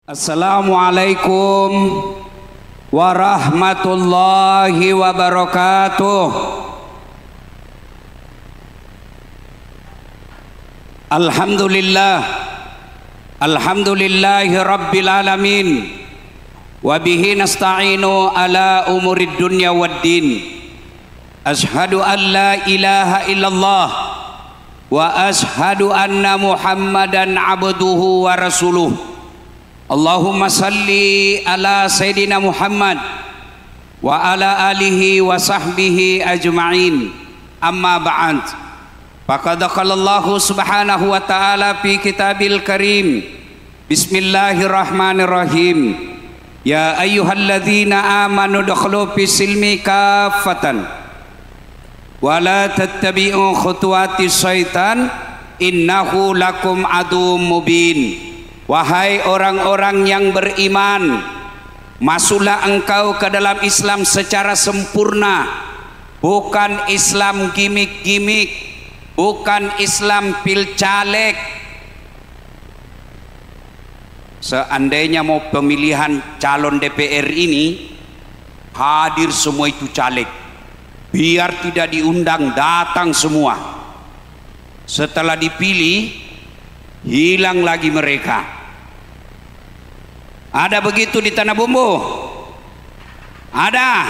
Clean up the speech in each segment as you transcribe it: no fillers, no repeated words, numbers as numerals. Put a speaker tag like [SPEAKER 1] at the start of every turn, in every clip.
[SPEAKER 1] Assalamualaikum warahmatullahi wabarakatuh. Alhamdulillahi rabbil alamin. Wabihi nasta'inu ala umurid dunya waddin. Ashhadu an la ilaha illallah wa ashhadu anna Muhammadan abduhu wa rasuluh. Allahumma salli ala Sayyidina Muhammad wa ala alihi wa sahbihi ajma'in. Amma ba'd. Faqad qala Allah subhanahu wa ta'ala fi kitabil karim. Bismillahirrahmanirrahim. Ya ayyuhalladzina amanu dukhulu fis silmi kaffatan wa la tattabi'u khutuwatis syaitan innahu lakum aduwwum mubin. Wahai orang-orang yang beriman, masuklah engkau ke dalam Islam secara sempurna, bukan Islam gimik-gimik, bukan Islam pil caleg. Seandainya mau pemilihan calon DPR ini hadir semua itu caleg, biar tidak diundang datang semua. Setelah dipilih hilang lagi mereka. Ada begitu di Tanah Bumbu? Ada.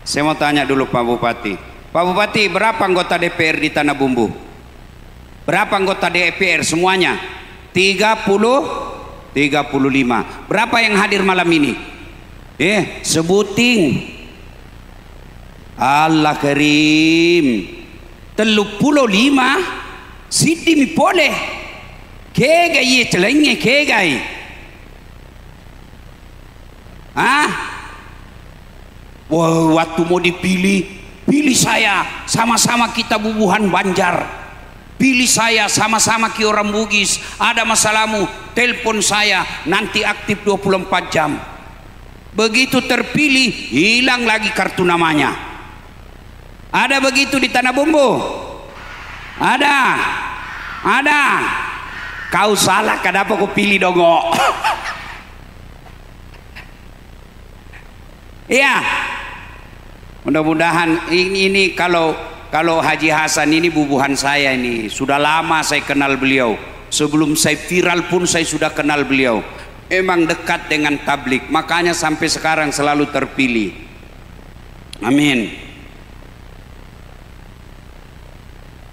[SPEAKER 1] Saya mau tanya dulu Pak Bupati. Pak Bupati, berapa anggota DPR di Tanah Bumbu? Berapa anggota DPR semuanya? 30, 35. Berapa yang hadir malam ini? Sebuting. Allah Karim. 35 Siti mi boleh. Kegai ye celenge kegai. Wah, waktu mau dipilih, pilih saya, sama-sama kita bubuhan Banjar. Pilih saya, sama-sama ki orang Bugis. Ada masalahmu, telepon saya, nanti aktif 24 jam. Begitu terpilih, hilang lagi kartu namanya. Ada begitu di Tanah Bumbu? Ada. Kau salah, kenapa kau pilih dongo? Iya. Mudah-mudahan ini kalau Haji Hasan ini bubuhan saya ini. Sudah lama saya kenal beliau. Sebelum saya viral pun saya sudah kenal beliau. Emang dekat dengan tablik, makanya sampai sekarang selalu terpilih. Amin.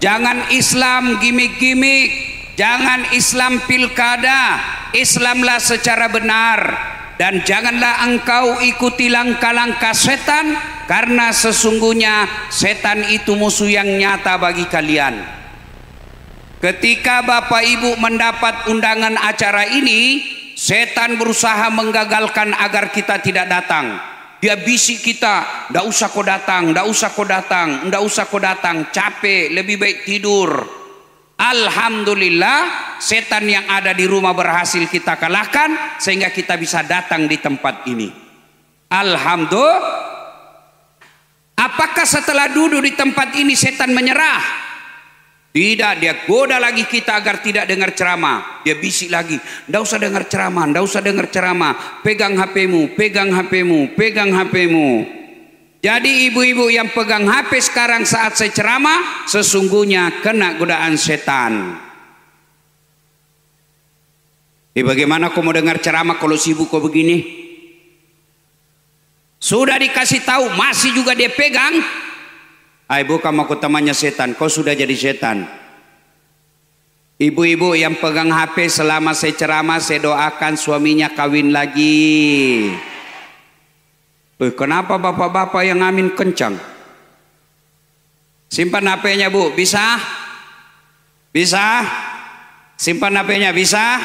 [SPEAKER 1] Jangan Islam gimik-gimik. Jangan Islam pilkada, Islamlah secara benar. Dan janganlah engkau ikuti langkah-langkah setan, karena sesungguhnya setan itu musuh yang nyata bagi kalian. Ketika Bapak Ibu mendapat undangan acara ini, setan berusaha menggagalkan agar kita tidak datang. Dia bisik kita, ndak usah kau datang, ndak usah kau datang, ndak usah kau datang, capek, lebih baik tidur. Alhamdulillah, setan yang ada di rumah berhasil kita kalahkan sehingga kita bisa datang di tempat ini. Alhamdulillah. Apakah setelah duduk di tempat ini setan menyerah? Tidak, dia goda lagi kita agar tidak dengar ceramah. Dia bisik lagi, ndak usah dengar ceramah, ndak usah dengar ceramah. Pegang HP-mu, pegang HP-mu, pegang HP-mu. Jadi ibu-ibu yang pegang HP sekarang saat saya ceramah, sesungguhnya kena godaan setan. Bagaimana kau mau dengar ceramah kalau sibuk kau begini? Sudah dikasih tahu, masih juga dia pegang. Bukan mau temannya setan, kau sudah jadi setan. Ibu-ibu yang pegang HP selama saya ceramah, saya doakan suaminya kawin lagi. Kenapa bapak-bapak yang amin kencang? Simpan HP-nya Bu, bisa? Bisa? Simpan HP-nya, bisa?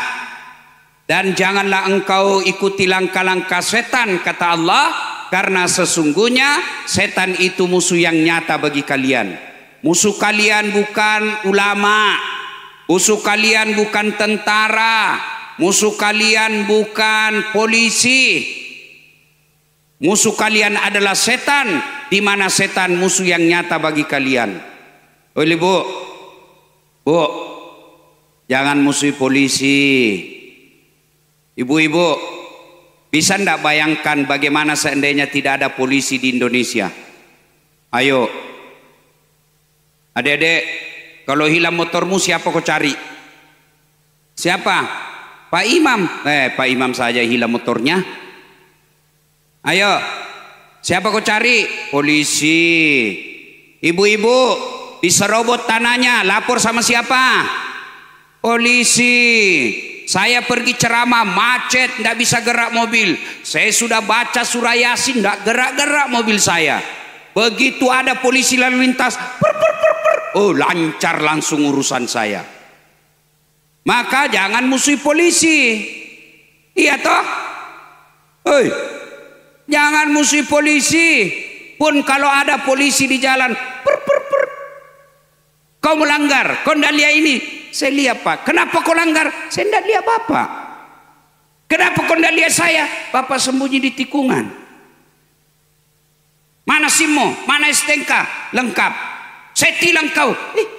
[SPEAKER 1] Dan janganlah engkau ikuti langkah-langkah setan, kata Allah, karena sesungguhnya setan itu musuh yang nyata bagi kalian. Musuh kalian bukan ulama, musuh kalian bukan tentara, musuh kalian bukan polisi. Musuh kalian adalah setan, di mana setan musuh yang nyata bagi kalian. Oleh Bu, Jangan musuhi polisi. Ibu-ibu, bisa ndak bayangkan bagaimana seandainya tidak ada polisi di Indonesia? Ayo, adik-adik, kalau hilang motormu siapa kau cari? Siapa? Pak Imam. Pak Imam saja hilang motornya. Ayo, siapa kau cari? Polisi. Ibu-ibu, diserobot tanahnya, lapor sama siapa? Polisi. Saya pergi ceramah, macet, tidak bisa gerak mobil. Saya sudah baca surah Yasin, tidak gerak-gerak mobil saya. Begitu ada polisi lalu lintas, oh lancar langsung urusan saya. Maka jangan musuhi polisi. Iya toh? Hei, jangan musuhi polisi. Pun kalau ada polisi di jalan, kau melanggar, kau tidak lihat ini. Saya lihat Pak. Kenapa kau langgar? Saya tidak lihat Bapak. Kenapa kau tidak lihat saya? Bapak sembunyi di tikungan. Mana SIM-mu? Mana STNK? Lengkap. Saya tilang kau.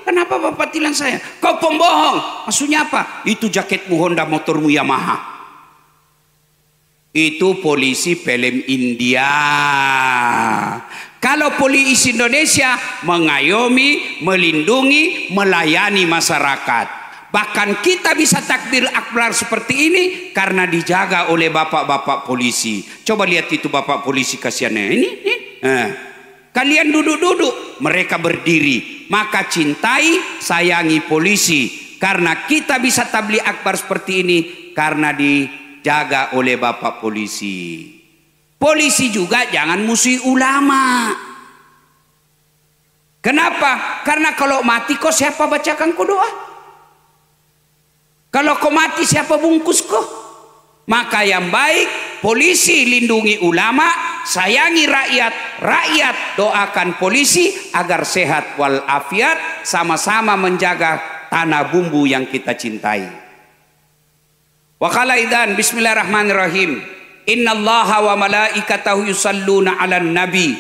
[SPEAKER 1] Kenapa Bapak tilang saya? Kau pembohong. Maksudnya apa? Itu jaketmu Honda, motormu Yamaha. Itu polisi film India. Kalau polisi Indonesia mengayomi, melindungi, melayani masyarakat. Bahkan kita bisa takbir akbar seperti ini karena dijaga oleh bapak-bapak polisi. Coba lihat itu bapak polisi kasihannya. Ini. Kalian duduk-duduk, mereka berdiri. Maka cintai, sayangi polisi. Karena kita bisa tabligh akbar seperti ini karena dijaga oleh bapak polisi. Polisi juga jangan musuhi ulama. Kenapa? Karena kalau mati kau siapa bacakan kau doa? Kalau kau mati siapa bungkus kau? Maka yang baik polisi lindungi ulama, sayangi rakyat, rakyat doakan polisi agar sehat walafiat, sama-sama menjaga tanah bumbu yang kita cintai. Wa qala idzan bismillahirrahmanirrahim. Innallaha wa malaikatahu yusalluna 'alan nabi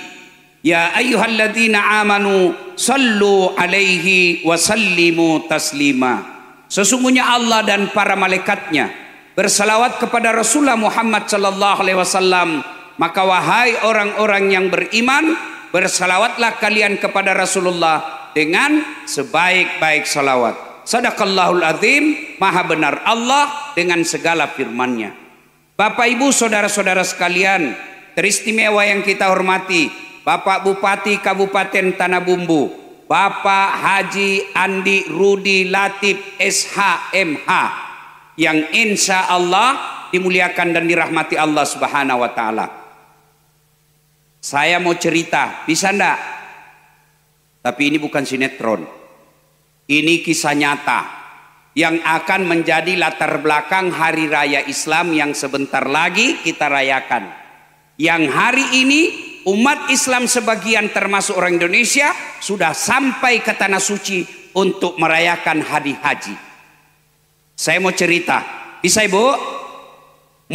[SPEAKER 1] ya ayyuhalladzina amanu sallu 'alaihi wa sallimu taslima. Sesungguhnya Allah dan para malaikatnya bersalawat kepada Rasulullah Muhammad sallallahu alaihi wasallam, maka wahai orang-orang yang beriman, bersalawatlah kalian kepada Rasulullah dengan sebaik-baik salawat. Sadaqallahul azim, maha benar Allah dengan segala firman-Nya. Bapak Ibu saudara-saudara sekalian, teristimewa yang kita hormati, Bapak Bupati Kabupaten Tanah Bumbu, Bapak Haji Andi Rudi Latif SH.MH, yang insya Allah dimuliakan dan dirahmati Allah Subhanahu wa Ta'ala. Saya mau cerita, bisa ndak? Tapi ini bukan sinetron, ini kisah nyata yang akan menjadi latar belakang Hari Raya Islam yang sebentar lagi kita rayakan. Yang hari ini umat Islam sebagian termasuk orang Indonesia sudah sampai ke Tanah Suci untuk merayakan hari haji. Saya mau cerita, bisa Ibu?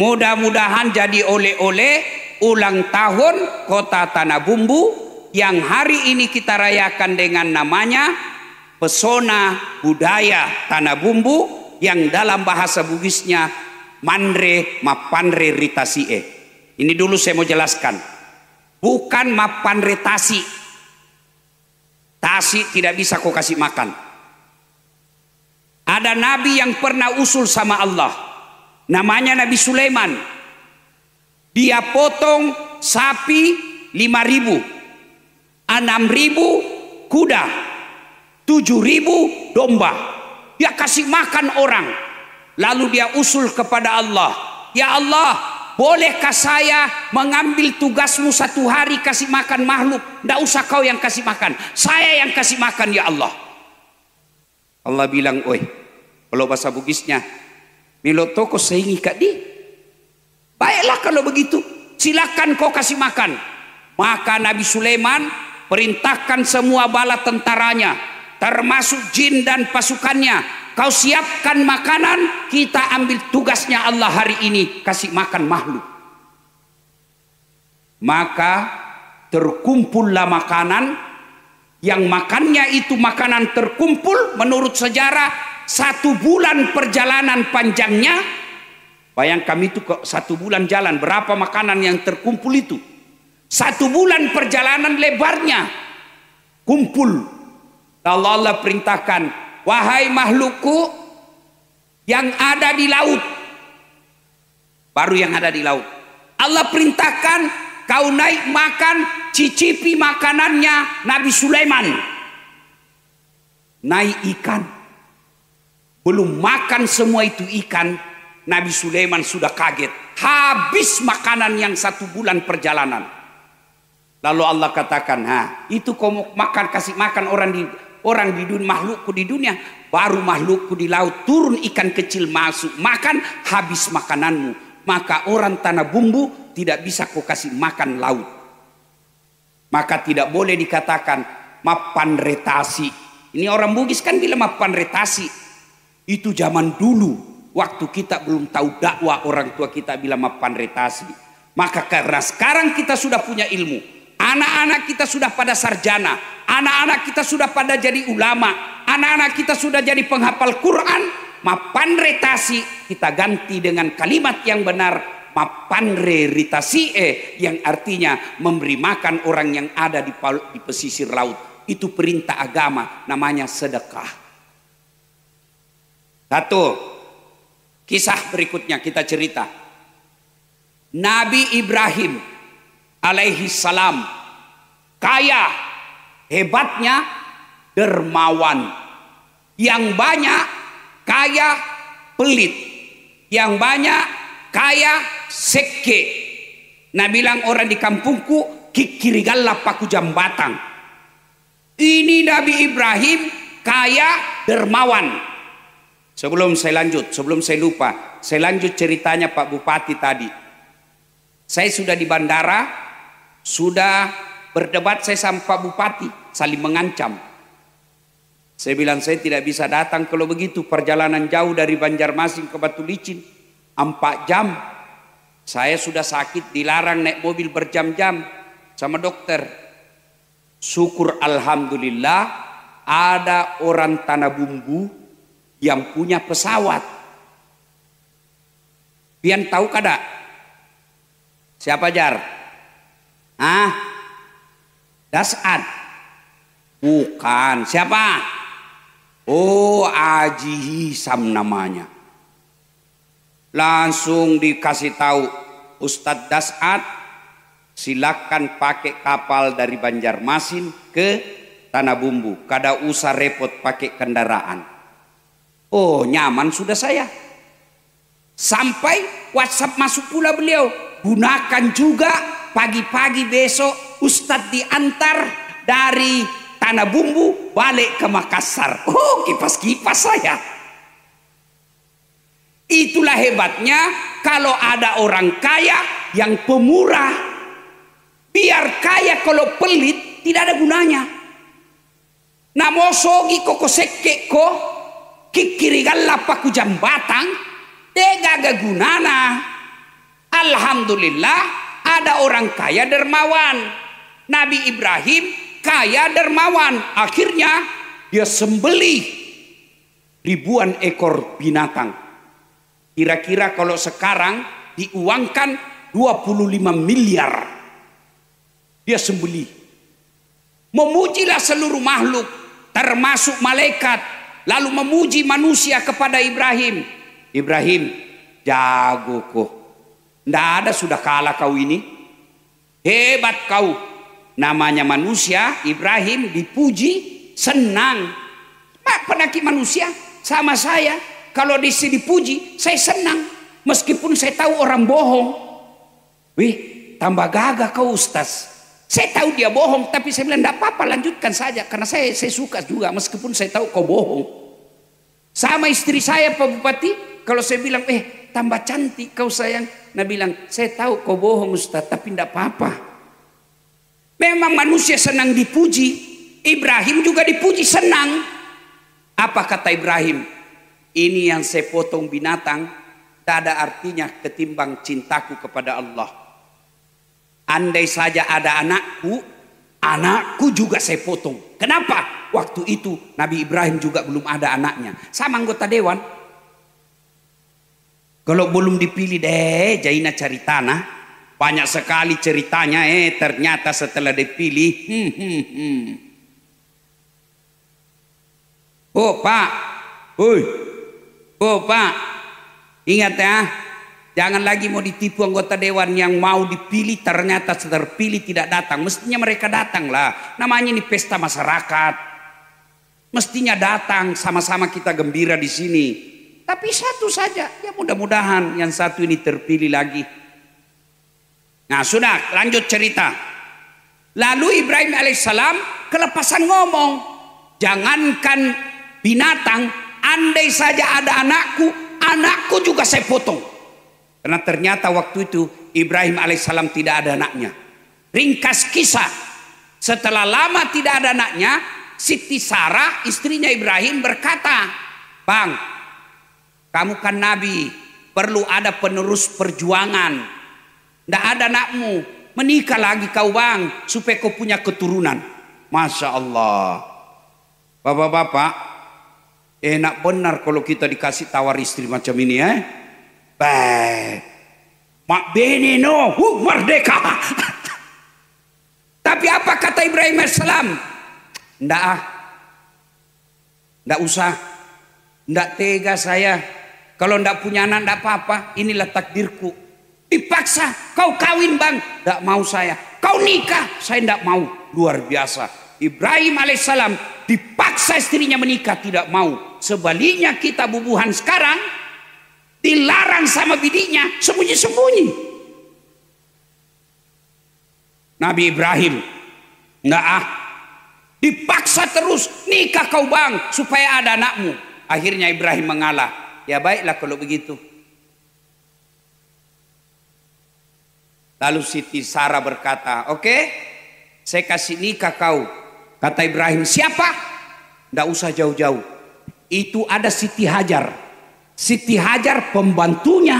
[SPEAKER 1] Mudah-mudahan jadi oleh-oleh ulang tahun Kota Tanah Bumbu yang hari ini kita rayakan dengan namanya Pesona Budaya Tanah Bumbu, yang dalam bahasa Bugisnya Mandre Mapandre Ritasie. Ini dulu saya mau jelaskan, bukan Mapandre Tasi. Tasi tidak bisa kau kasih makan. Ada nabi yang pernah usul sama Allah, namanya Nabi Sulaiman. Dia potong sapi 5.000, 6.000 kuda, 7.000 domba. Dia kasih makan orang. Lalu dia usul kepada Allah, ya Allah, bolehkah saya mengambil tugasmu satu hari kasih makan makhluk? Tidak usah kau yang kasih makan, saya yang kasih makan ya Allah. Allah bilang, oi, kalau bahasa Bugisnya, Milotoko seingi kak di. Baiklah kalau begitu, silakan kau kasih makan. Maka Nabi Sulaiman perintahkan semua bala tentaranya, termasuk jin dan pasukannya, kau siapkan makanan, kita ambil tugasnya Allah hari ini kasih makan makhluk. Maka terkumpullah makanan, yang makannya itu makanan terkumpul menurut sejarah 1 bulan perjalanan panjangnya. Bayangkan itu kok 1 bulan jalan, berapa makanan yang terkumpul itu. 1 bulan perjalanan lebarnya kumpul. Lalu Allah perintahkan, wahai makhlukku yang ada di laut. Baru yang ada di laut. Allah perintahkan kau naik makan, cicipi makanannya Nabi Sulaiman. Naik ikan. Belum makan semua itu ikan, Nabi Sulaiman sudah kaget. Habis makanan yang 1 bulan perjalanan. Lalu Allah katakan, itu kau mau makan, kasih makan orang di dunia, makhlukku di dunia. Baru makhlukku di laut, turun ikan kecil masuk, makan, habis makananmu. Maka orang tanah bumbu tidak bisa kau kasih makan laut. Maka tidak boleh dikatakan mapan retasi. Ini orang Bugis kan bilang mapan retasi. Itu zaman dulu, waktu kita belum tahu dakwah, orang tua kita bilang mapan retasi. Maka karena sekarang kita sudah punya ilmu, anak-anak kita sudah pada sarjana, anak-anak kita sudah pada jadi ulama, anak-anak kita sudah jadi penghafal Quran, mapan retasi kita ganti dengan kalimat yang benar, mapan retasi yang artinya memberi makan orang yang ada di pesisir laut. Itu perintah agama, namanya sedekah. Satu kisah berikutnya kita cerita. Nabi Ibrahim alaihi salam kaya, hebatnya dermawan. Yang banyak kaya pelit, yang banyak kaya seke. Nah bilang orang di kampungku kikirigalla paku jambatang. Ini Nabi Ibrahim kaya dermawan. Sebelum saya lanjut, sebelum saya lupa, saya lanjut ceritanya Pak Bupati tadi. Saya sudah di bandara, sudah berdebat saya sama Pak Bupati, saling mengancam. Saya bilang saya tidak bisa datang kalau begitu, perjalanan jauh dari Banjarmasin ke Batu Licin 4 jam. Saya sudah sakit, dilarang naik mobil berjam-jam sama dokter. Syukur alhamdulillah ada orang tanah bumbu yang punya pesawat. Pian tahu kada? Siapa Jar? Dasad? Bukan. Siapa? Oh, Haji Hisam namanya. Langsung dikasih tahu, Ustadz Dasad, silakan pakai kapal dari Banjarmasin ke Tanah Bumbu. Kada usah repot pakai kendaraan. Oh, nyaman sudah saya. Sampai WhatsApp masuk pula beliau. Gunakan juga pagi-pagi besok Ustadz diantar dari Tanah Bumbu balik ke Makassar. Oh, kipas-kipas saya. Itulah hebatnya kalau ada orang kaya yang pemurah. Biar kaya kalau pelit tidak ada gunanya. Namosogi koko sekke ko kikirigalla paku jambatang tegaga gunana. Alhamdulillah ada orang kaya dermawan. Nabi Ibrahim kaya dermawan. Akhirnya dia sembelih ribuan ekor binatang. Kira-kira kalau sekarang diuangkan 25 miliar. Dia sembelih. Memujilah seluruh makhluk, termasuk malaikat. Lalu memuji manusia kepada Ibrahim. Ibrahim, jago kau. Tidak ada sudah kalah kau ini. Hebat kau. Namanya manusia, Ibrahim dipuji, senang. Penaki manusia sama saya. Kalau dipuji, saya senang. Meskipun saya tahu orang bohong. Wih, tambah gagah kau Ustaz. Saya tahu dia bohong, tapi saya bilang tidak apa-apa, lanjutkan saja. Karena saya suka juga, meskipun saya tahu kau bohong. Sama istri saya Pak Bupati, kalau saya bilang, tambah cantik kau sayang. Nah bilang, saya tahu kau bohong Ustaz, tapi tidak apa-apa. Memang manusia senang dipuji. Ibrahim juga dipuji, senang. Apa kata Ibrahim? Ini yang saya potong binatang, tak ada artinya ketimbang cintaku kepada Allah. Andai saja ada anakku juga saya potong. Kenapa? waktu itu Nabi Ibrahim juga belum ada anaknya. Sama anggota dewan. Kalau belum dipilih deh, Jaina cari tanah. Banyak sekali ceritanya, ternyata setelah dipilih. Oh Pak, oh Pak, ingat ya. Jangan lagi mau ditipu anggota dewan yang mau dipilih ternyata terpilih tidak datang. Mestinya mereka datang lah. Namanya ini pesta masyarakat. Mestinya datang sama-sama kita gembira di sini. Tapi satu saja, ya mudah-mudahan yang satu ini terpilih lagi. Nah sudah lanjut cerita. Lalu Ibrahim alaihissalam kelepasan ngomong. Jangankan binatang, andai saja ada anakku juga saya potong. Karena ternyata waktu itu Ibrahim alaihissalam tidak ada anaknya. Ringkas kisah, setelah lama tidak ada anaknya, Siti Sarah istrinya Ibrahim berkata, Bang, kamu kan nabi, perlu ada penerus perjuangan. Tidak ada anakmu, menikah lagi kau bang, supaya kau punya keturunan. Masya Allah. Bapak-bapak, enak benar kalau kita dikasih tawar istri macam ini ya. Baik, mak bene no, merdeka. Tapi apa kata Ibrahim alaihissalam? Ndak usah, ndak tega saya. Kalau ndak punya anak ndak apa-apa, inilah takdirku. Dipaksa, kau kawin bang, ndak mau saya. Kau nikah, saya ndak mau. Luar biasa. Ibrahim alaihissalam dipaksa istrinya menikah, tidak mau. Sebaliknya kita bubuhan sekarang, dilarang sama bidinya, sembunyi-sembunyi. Nabi Ibrahim enggak dipaksa terus, nikah kau bang supaya ada anakmu. Akhirnya Ibrahim mengalah. Ya baiklah kalau begitu. Lalu Siti Sarah berkata, oke, saya kasih nikah kau. Kata Ibrahim, siapa? Enggak usah jauh-jauh. Itu ada Siti Hajar. Siti Hajar pembantunya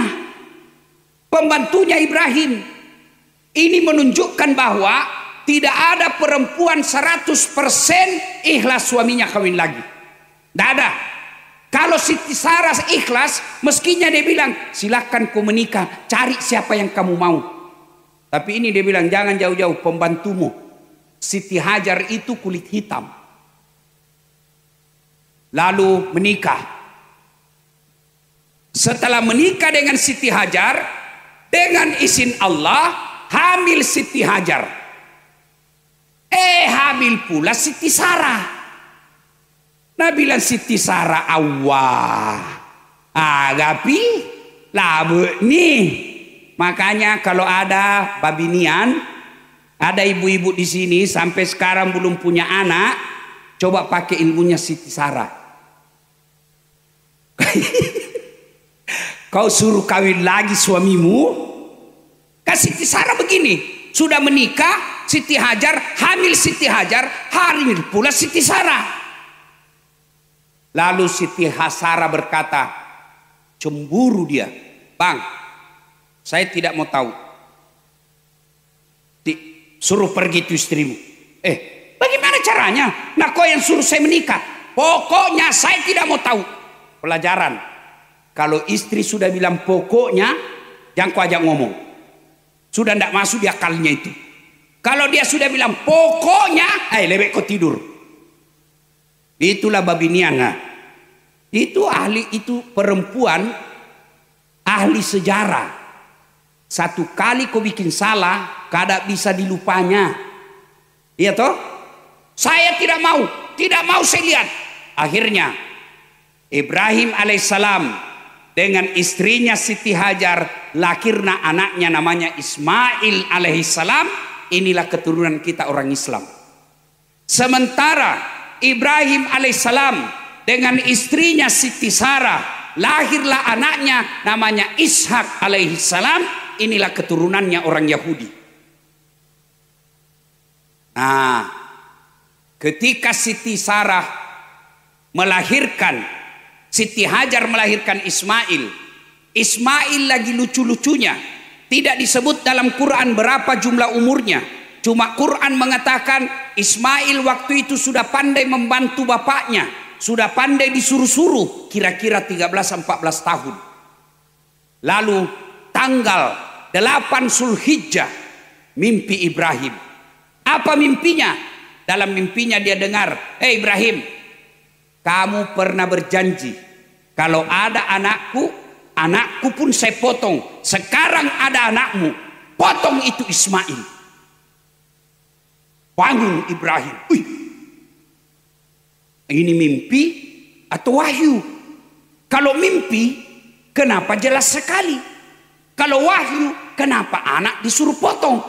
[SPEAKER 1] Ibrahim. Ini menunjukkan bahwa tidak ada perempuan 100% ikhlas suaminya kawin lagi. Tidak ada. Kalau Siti Sarah ikhlas, meskinya dia bilang silahkan kau menikah, cari siapa yang kamu mau. Tapi ini dia bilang jangan jauh-jauh, pembantumu. Siti Hajar itu kulit hitam. Lalu menikah. Setelah menikah dengan Siti Hajar, dengan izin Allah, hamil Siti Hajar. Hamil pula Siti Sarah. Nah bilang Siti Sarah, awah, agapi, labu nih. Makanya kalau ada babinian, ada ibu-ibu di sini sampai sekarang belum punya anak, coba pakai ilmunya Siti Sarah. Kau suruh kawin lagi suamimu, kasih Siti Sarah begini, sudah menikah Siti Hajar, hamil Siti Hajar, hamil pula Siti Sarah. Lalu Siti Sarah berkata, cemburu dia, bang, saya tidak mau tahu. Suruh pergi itu istrimu. Bagaimana caranya? Nah kau yang suruh saya menikah. Pokoknya saya tidak mau tahu. Pelajaran. Kalau istri sudah bilang pokoknya, jangan kau ajak ngomong. Sudah tidak masuk di akalnya itu. Kalau dia sudah bilang pokoknya, lebih kau tidur. Itulah babinian. Itu ahli, itu perempuan ahli sejarah. Satu kali kau bikin salah, kada bisa dilupanya. Iya toh? Saya tidak mau saya lihat. Akhirnya Ibrahim alaihissalam dengan istrinya Siti Hajar lahirna anaknya namanya Ismail alaihissalam. Inilah keturunan kita orang Islam. Sementara Ibrahim alaihissalam dengan istrinya Siti Sarah lahirlah anaknya namanya Ishak alaihissalam. Inilah keturunannya orang Yahudi. Nah, ketika Siti Sarah melahirkan, Siti Hajar melahirkan Ismail. Ismail lagi lucu-lucunya. Tidak disebut dalam Quran berapa jumlah umurnya. Cuma Quran mengatakan Ismail waktu itu sudah pandai membantu bapaknya, sudah pandai disuruh-suruh, kira-kira 13-14 tahun. Lalu tanggal 8 Zulhijjah mimpi Ibrahim. Apa mimpinya? Dalam mimpinya dia dengar, "Hei Ibrahim, kamu pernah berjanji kalau ada anakku, anakku pun saya potong. Sekarang ada anakmu, potong itu Ismail." Bangun Ibrahim. Wih, ini mimpi atau wahyu? Kalau mimpi, kenapa jelas sekali? Kalau wahyu, kenapa anak disuruh potong?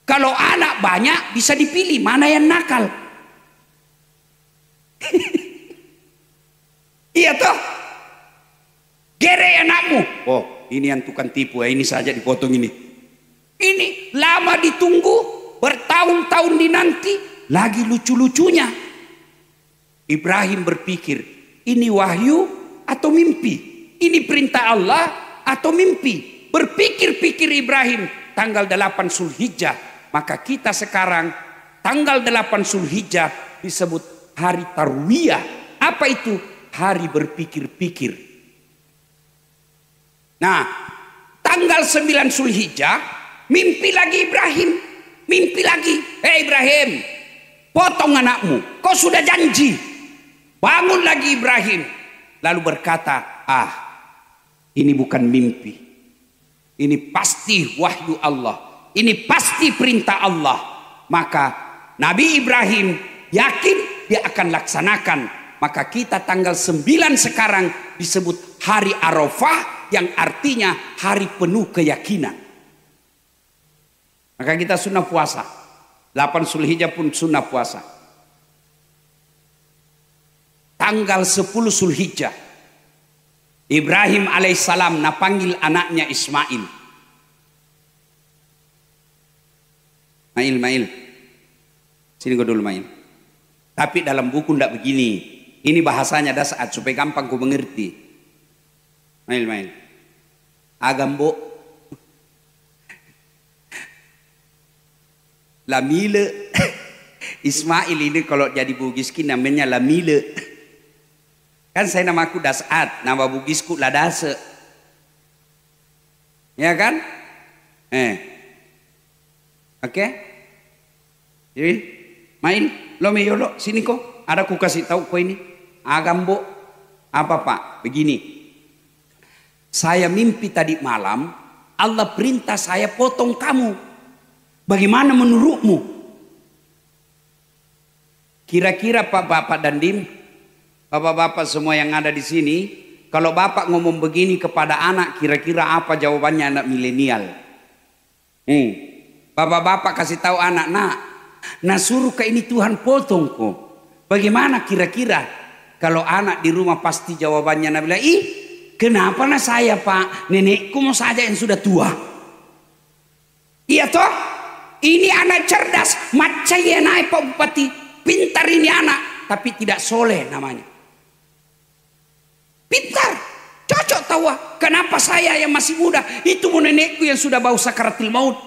[SPEAKER 1] Kalau anak banyak bisa dipilih mana yang nakal. Iya toh? Gere anakmu. Oh, ini yang tukang tipu ya, ini saja dipotong ini. Ini lama ditunggu, bertahun-tahun dinanti, lagi lucu-lucunya. Ibrahim berpikir, ini wahyu atau mimpi? Ini perintah Allah atau mimpi? Berpikir-pikir Ibrahim, tanggal 8 Zulhijjah. Maka kita sekarang tanggal 8 Zulhijjah disebut hari Tarwiyah. Apa itu? Hari berpikir-pikir. Nah, tanggal 9 Zulhijjah mimpi lagi Ibrahim. Mimpi lagi. "Hei Ibrahim, potong anakmu. Kau sudah janji." Bangun lagi Ibrahim. Lalu berkata, ini bukan mimpi. Ini pasti wahyu Allah. Ini pasti perintah Allah. Maka Nabi Ibrahim yakin dia akan laksanakan. Maka kita tanggal 9 sekarang disebut hari Arafah, yang artinya hari penuh keyakinan. Maka kita sunnah puasa. 8 Zulhijjah pun sunnah puasa. Tanggal 10 Zulhijjah Ibrahim alaihissalam panggil anaknya Ismail. Mail. Sini kau dulu Mail. Tapi dalam buku tidak begini. Ini bahasanya dah saat supaya gampang kau mengerti. Mail. Agambo. Lamile. Ismail ini kalau jadi Bugiskin namanya Lamile. Kan saya namaku Dasat, nama Bugisku Ladase. Ya kan? Oke? Jadi, main lo meyolo sini kok. Ada ku kasih tahu kau ini. Agambo. Apa Pak? Begini. Saya mimpi tadi malam, Allah perintah saya potong kamu. Bagaimana menurutmu? Kira-kira Pak Bapak dan Dim, Bapak-bapak semua yang ada di sini, kalau bapak ngomong begini kepada anak, kira-kira apa jawabannya anak milenial? Bapak-bapak kasih tahu anak, nah suruh ke ini Tuhan potong kok. Bagaimana kira-kira? Kalau anak di rumah pasti jawabannya nak bilang, kenapa nah saya Pak? Nenekku mau saja yang sudah tua. Iya toh? Ini anak cerdas, macam naik Pak Bupati, pintar ini anak, tapi tidak soleh namanya. Pintar, cocok tahu. Kenapa saya yang masih muda? Itu nenekku yang sudah bau sakaratil maut,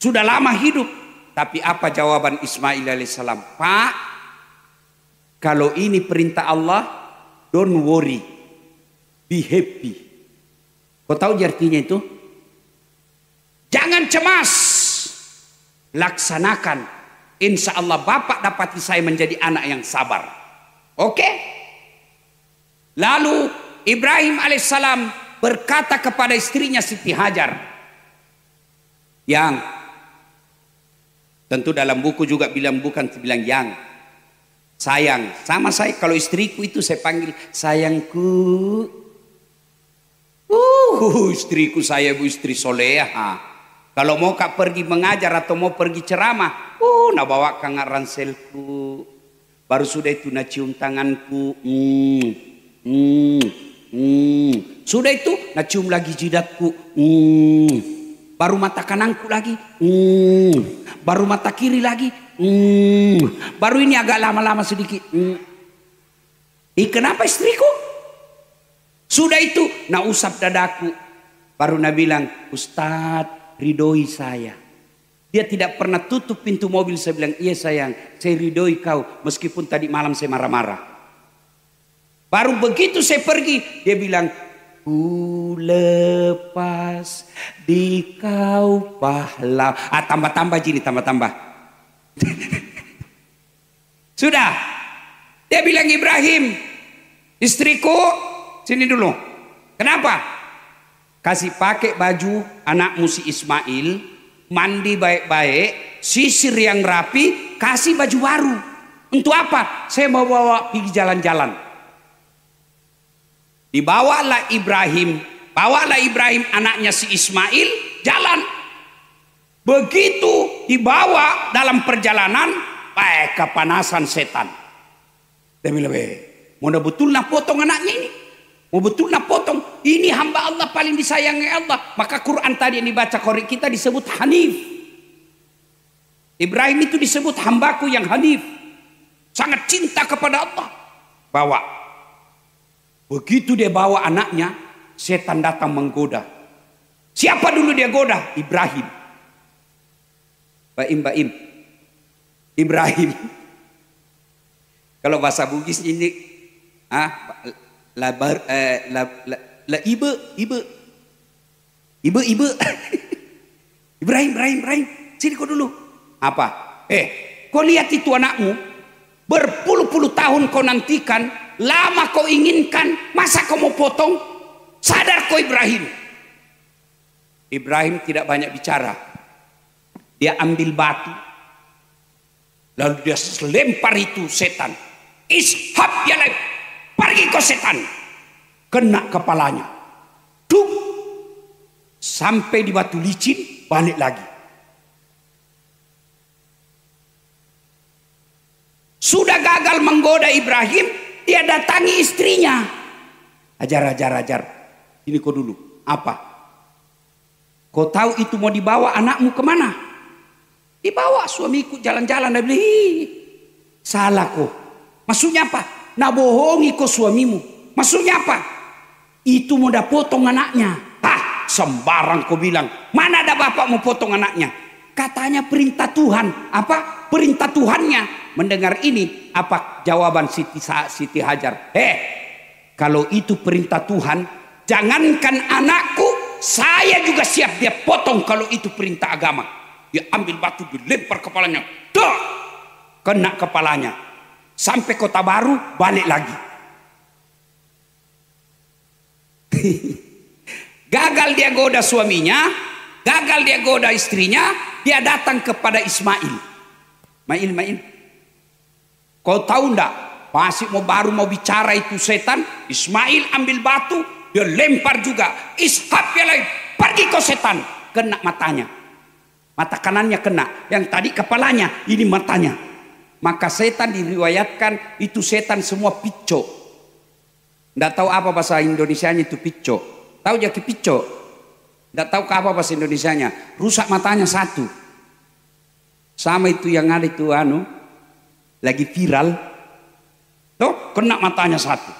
[SPEAKER 1] sudah lama hidup. Tapi apa jawaban Ismail alaihissalam? Pak, kalau ini perintah Allah, don't worry, be happy. Kau tahu artinya itu? Jangan cemas, laksanakan. Insya Allah bapak dapati saya menjadi anak yang sabar. Oke? Lalu Ibrahim alaihissalam berkata kepada istrinya Siti Hajar, yang tentu dalam buku juga bilang yang, sayang. Sama saya kalau istriku itu saya panggil sayangku. Istriku saya bu istri soleha. Kalau mau kak pergi mengajar atau mau pergi ceramah, nak bawa kang ranselku. Baru sudah itu nak cium tanganku. Sudah itu nak cium lagi jidatku. Baru mata kananku lagi. Baru mata kiri lagi. Baru ini agak lama-lama sedikit. Kenapa istriku? Sudah itu nak usap dadaku. Baru nak bilang, Ustadz ridhoi saya. Dia tidak pernah tutup pintu mobil. Saya bilang, iya sayang, saya ridhoi kau meskipun tadi malam saya marah-marah. Baru begitu saya pergi, dia bilang, ku lepas di kau pahlawan. Tambah-tambah Jini, tambah-tambah. Sudah. Dia bilang, Ibrahim, istriku, sini dulu. Kenapa? Kasih pakai baju anakmu si Ismail, mandi baik-baik, sisir yang rapi, kasih baju baru. Untuk apa? Saya mau bawa pergi jalan-jalan. Bawalah Ibrahim anaknya si Ismail jalan. Begitu dibawa dalam perjalanan, kepanasan setan. Dia bilang, mau betul nak potong anaknya ini? Mau betul nak potong? Ini hamba Allah paling disayangi Allah. Maka Quran tadi yang dibaca korek kita disebut Hanif. Ibrahim itu disebut hambaku yang Hanif. Sangat cinta kepada Allah. Bawa. Begitu dia bawa anaknya, setan datang menggoda. Siapa dulu dia goda? Ibrahim. Baim. Ibrahim. Kalau bahasa Bugis ini, ibu. Ibrahim, sini kau dulu. Apa? Kau lihat itu anakmu, berpuluh-puluh tahun kau nantikan, lama kau inginkan, masa kau mau potong? Sadar kau Ibrahim. Ibrahim tidak banyak bicara. Dia ambil batu, lalu dia lempar itu setan. Ishab ya lain. Pergi kau setan. Kena kepalanya. Duk. Sampai di batu licin, balik lagi. Sudah gagal menggoda Ibrahim, dia datangi istrinya. Ajar. Ini kau dulu. Apa? Kau tahu itu mau dibawa anakmu kemana? Dibawa suamiku jalan-jalan. Dia bilang, salah kau. Maksudnya apa? Nah bohongi kau suamimu. Maksudnya apa? Itu mau dah potong anaknya. Sembarang kau bilang. Mana ada bapak mau potong anaknya? Katanya perintah Tuhan. Apa? Perintah Tuhannya. Mendengar ini, apa jawaban Siti Hajar? Kalau itu perintah Tuhan, jangankan anakku, saya juga siap dia potong kalau itu perintah agama. Dia ambil batu, dilempar kepalanya. Dah! Kena kepalanya. Sampai kota baru, balik lagi. Gagal dia goda suaminya, gagal dia goda istrinya, dia datang kepada Ismail. Mail. Kau tahu ndak? Masih baru mau bicara itu setan, Ismail ambil batu, dia lempar juga. Ishab ya lain, pergi kau setan. Kena matanya. Mata kanannya kena, yang tadi kepalanya, ini matanya. Maka setan diriwayatkan itu setan semua pico. Tidak tahu apa bahasa Indonesianya itu pico. Tahu jadi pico? Tidak tahu apa bahasa Indonesianya. Rusak matanya satu. Sama itu yang ada itu lagi viral. Tuh kena matanya satu.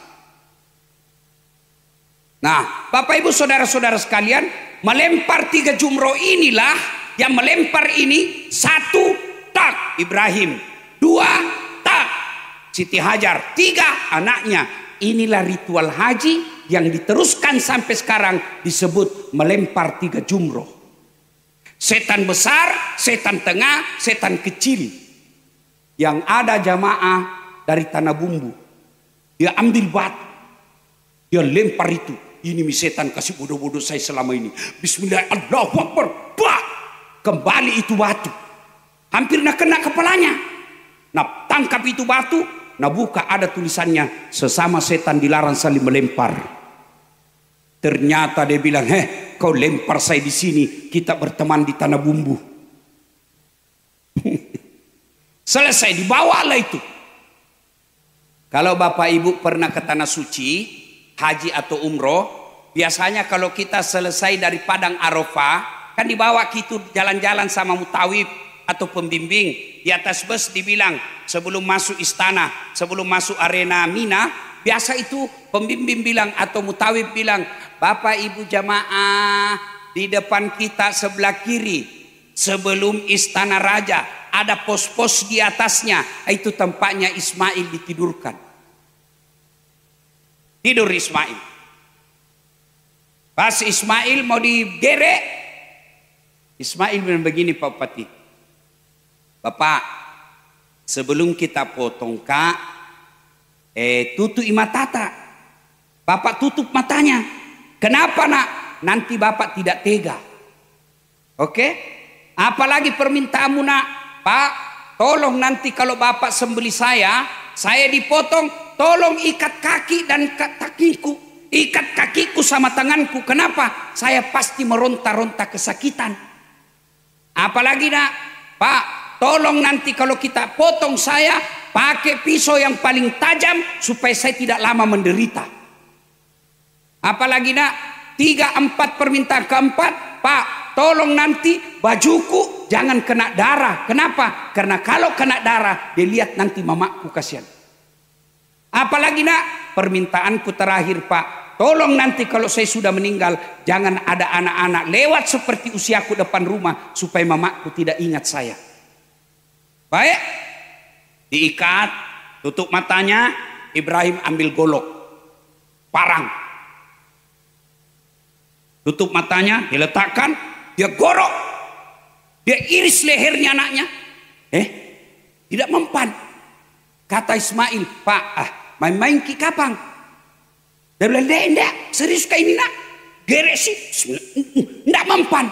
[SPEAKER 1] Nah, Bapak Ibu saudara-saudara sekalian, melempar 3 jumroh inilah yang melempar ini. 1 tak Ibrahim. 2 tak Siti Hajar. 3 anaknya. Inilah ritual haji yang diteruskan sampai sekarang, disebut melempar 3 jumroh. Setan besar, setan tengah, setan kecil. Yang ada jamaah dari Tanah Bumbu. Dia ambil batu, dia lempar itu. Ini setan kasih bodoh-bodoh saya selama ini. Bismillah, Allahu Akbar. Bah! Kembali itu batu. Hampir nak kena kepalanya. Nah tangkap itu batu, nah buka ada tulisannya, sesama setan dilarang saling melempar. Ternyata dia bilang, kau lempar saya di sini, kita berteman di Tanah Bumbu. Selesai, dibawalah itu. Kalau Bapak Ibu pernah ke Tanah Suci, haji atau umroh, biasanya kalau kita selesai dari Padang Arafah, kan dibawa gitu jalan-jalan sama mutawif atau pembimbing. Di atas bus dibilang, sebelum masuk istana, sebelum masuk arena Mina, biasa itu pembimbing bilang atau mutawif bilang, Bapak Ibu jamaah, di depan kita sebelah kiri sebelum istana raja, ada pos-pos di atasnya. Itu tempatnya Ismail ditidurkan. Tidur Ismail. Pas Ismail mau digerek, Ismail bilang begini, Pak Bupati, Bapak, sebelum kita potong kak, tutup matata. Bapak tutup matanya. Kenapa nak? Nanti bapak tidak tega. Oke? Apalagi permintaanmu nak? Pak, tolong nanti kalau bapak sembelih saya dipotong, tolong ikat kaki dan kakiku. Ikat kakiku sama tanganku. Kenapa? Saya pasti meronta-ronta kesakitan. Apalagi nak? Pak, tolong nanti kalau kita potong saya, pakai pisau yang paling tajam supaya saya tidak lama menderita. Apalagi nak? 3, 4 permintaan. Keempat, Pak, tolong nanti bajuku jangan kena darah. Kenapa? Karena kalau kena darah, dia lihat nanti mamaku kasihan. Apalagi nak? Permintaanku terakhir, Pak, tolong nanti kalau saya sudah meninggal, jangan ada anak-anak lewat seperti usiaku depan rumah, supaya mamaku tidak ingat saya. Baik, diikat, tutup matanya. Ibrahim ambil golok, parang, tutup matanya, diletakkan, dia gorok, dia iris lehernya anaknya. Tidak mempan. Kata Ismail, Pak, main-main ki kapang. Dia bilang, enggak, serius kayak ini nak, gerek sih, enggak mempan.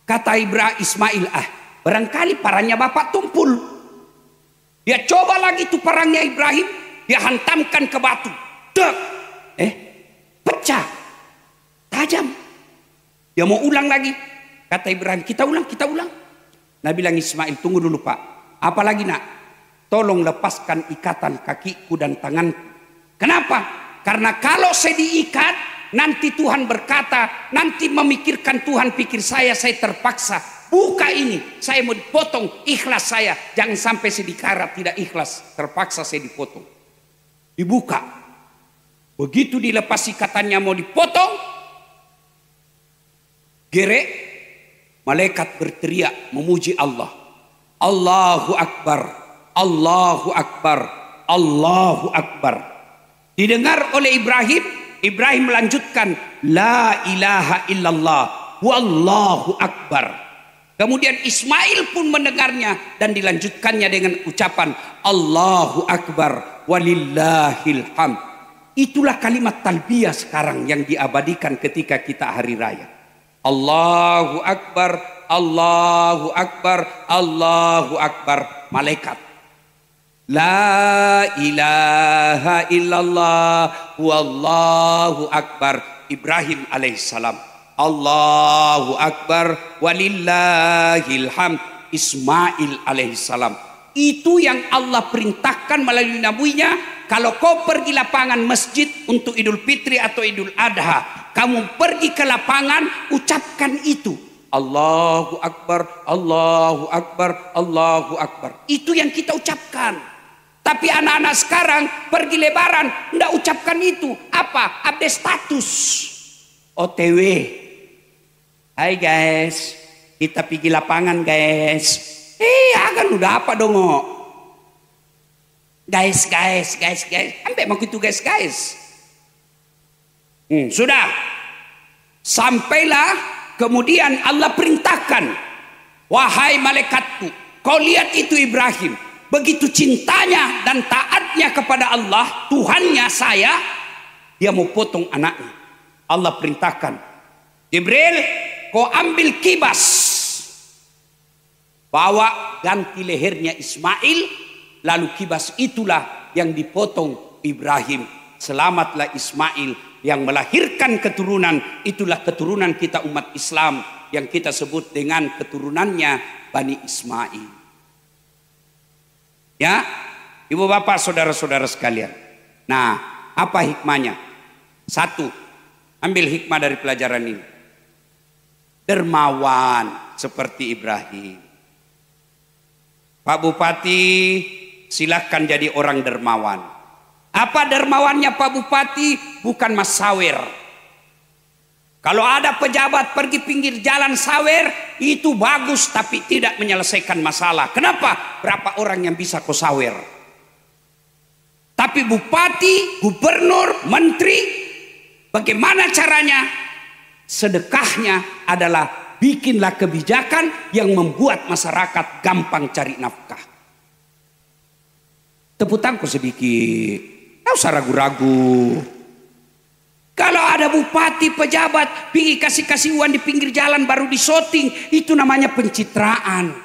[SPEAKER 1] Kata Ismail, barangkali parangnya bapak tumpul. Dia coba lagi tuh parangnya Ibrahim, dia hantamkan ke batu. Dek, pecah, tajam. Dia mau ulang lagi. Kata Ibrahim, kita ulang. Nah bilang Ismail, tunggu dulu Pak. Apalagi nak? Tolong lepaskan ikatan kakiku dan tanganku. Kenapa? Karena kalau saya diikat, nanti Tuhan berkata, nanti memikirkan Tuhan pikir saya terpaksa. Buka ini, saya mau dipotong, ikhlas saya. Jangan sampai saya dikarat, tidak ikhlas, terpaksa saya dipotong. Dibuka. Begitu dilepas ikatannya mau dipotong, gerek, malaikat berteriak memuji Allah. Allahu Akbar, Allahu Akbar, Allahu Akbar. Didengar oleh Ibrahim, Ibrahim melanjutkan, La ilaha illallah, wallahu akbar. Kemudian Ismail pun mendengarnya dan dilanjutkannya dengan ucapan, Allahu akbar, walillahil hamd. Itulah kalimat talbiyah sekarang yang diabadikan ketika kita hari raya. Allahu akbar, Allahu akbar, Allahu akbar. Malaikat, La ilaha illallah wallahu akbar. Ibrahim alaihissalam, Allahu akbar walillahil hamd. Ismail alaihissalam. Itu yang Allah perintahkan melalui nabinya. Kalau kau pergi lapangan masjid untuk Idul Fitri atau Idul Adha, kamu pergi ke lapangan, ucapkan itu, Allahu akbar, Allahu akbar, Allahu akbar. Itu yang kita ucapkan. Tapi anak-anak sekarang pergi lebaran, enggak ucapkan itu. Apa? Update status. OTW. Hai guys, kita pergi lapangan guys. Akan udah apa dong? Guys. Sampai mau gitu guys. Sudah. Sampailah kemudian Allah perintahkan, wahai malaikatku, kau lihat itu Ibrahim. Begitu cintanya dan taatnya kepada Allah, Tuhannya saya, dia mau potong anaknya. Allah perintahkan, Jibril, kau ambil kibas, bawa ganti lehernya Ismail, lalu kibas itulah yang dipotong Ibrahim. Selamatlah Ismail yang melahirkan keturunan. Itulah keturunan kita umat Islam yang kita sebut dengan keturunannya Bani Ismail. Ya, ibu bapak, saudara-saudara sekalian. Nah, apa hikmahnya? 1, ambil hikmah dari pelajaran ini. Dermawan seperti Ibrahim. Pak Bupati, silakan jadi orang dermawan. Apa dermawannya Pak Bupati? Bukan mas sawer. Kalau ada pejabat pergi pinggir jalan sawer, itu bagus tapi tidak menyelesaikan masalah. Kenapa? Berapa orang yang bisa kau sawer? Tapi bupati, gubernur, menteri, bagaimana caranya? Sedekahnya adalah bikinlah kebijakan yang membuat masyarakat gampang cari nafkah. Tepuk tangan sedikit, tak usah ragu-ragu. Kalau ada bupati, pejabat, pergi kasih uang di pinggir jalan baru disoting, itu namanya pencitraan.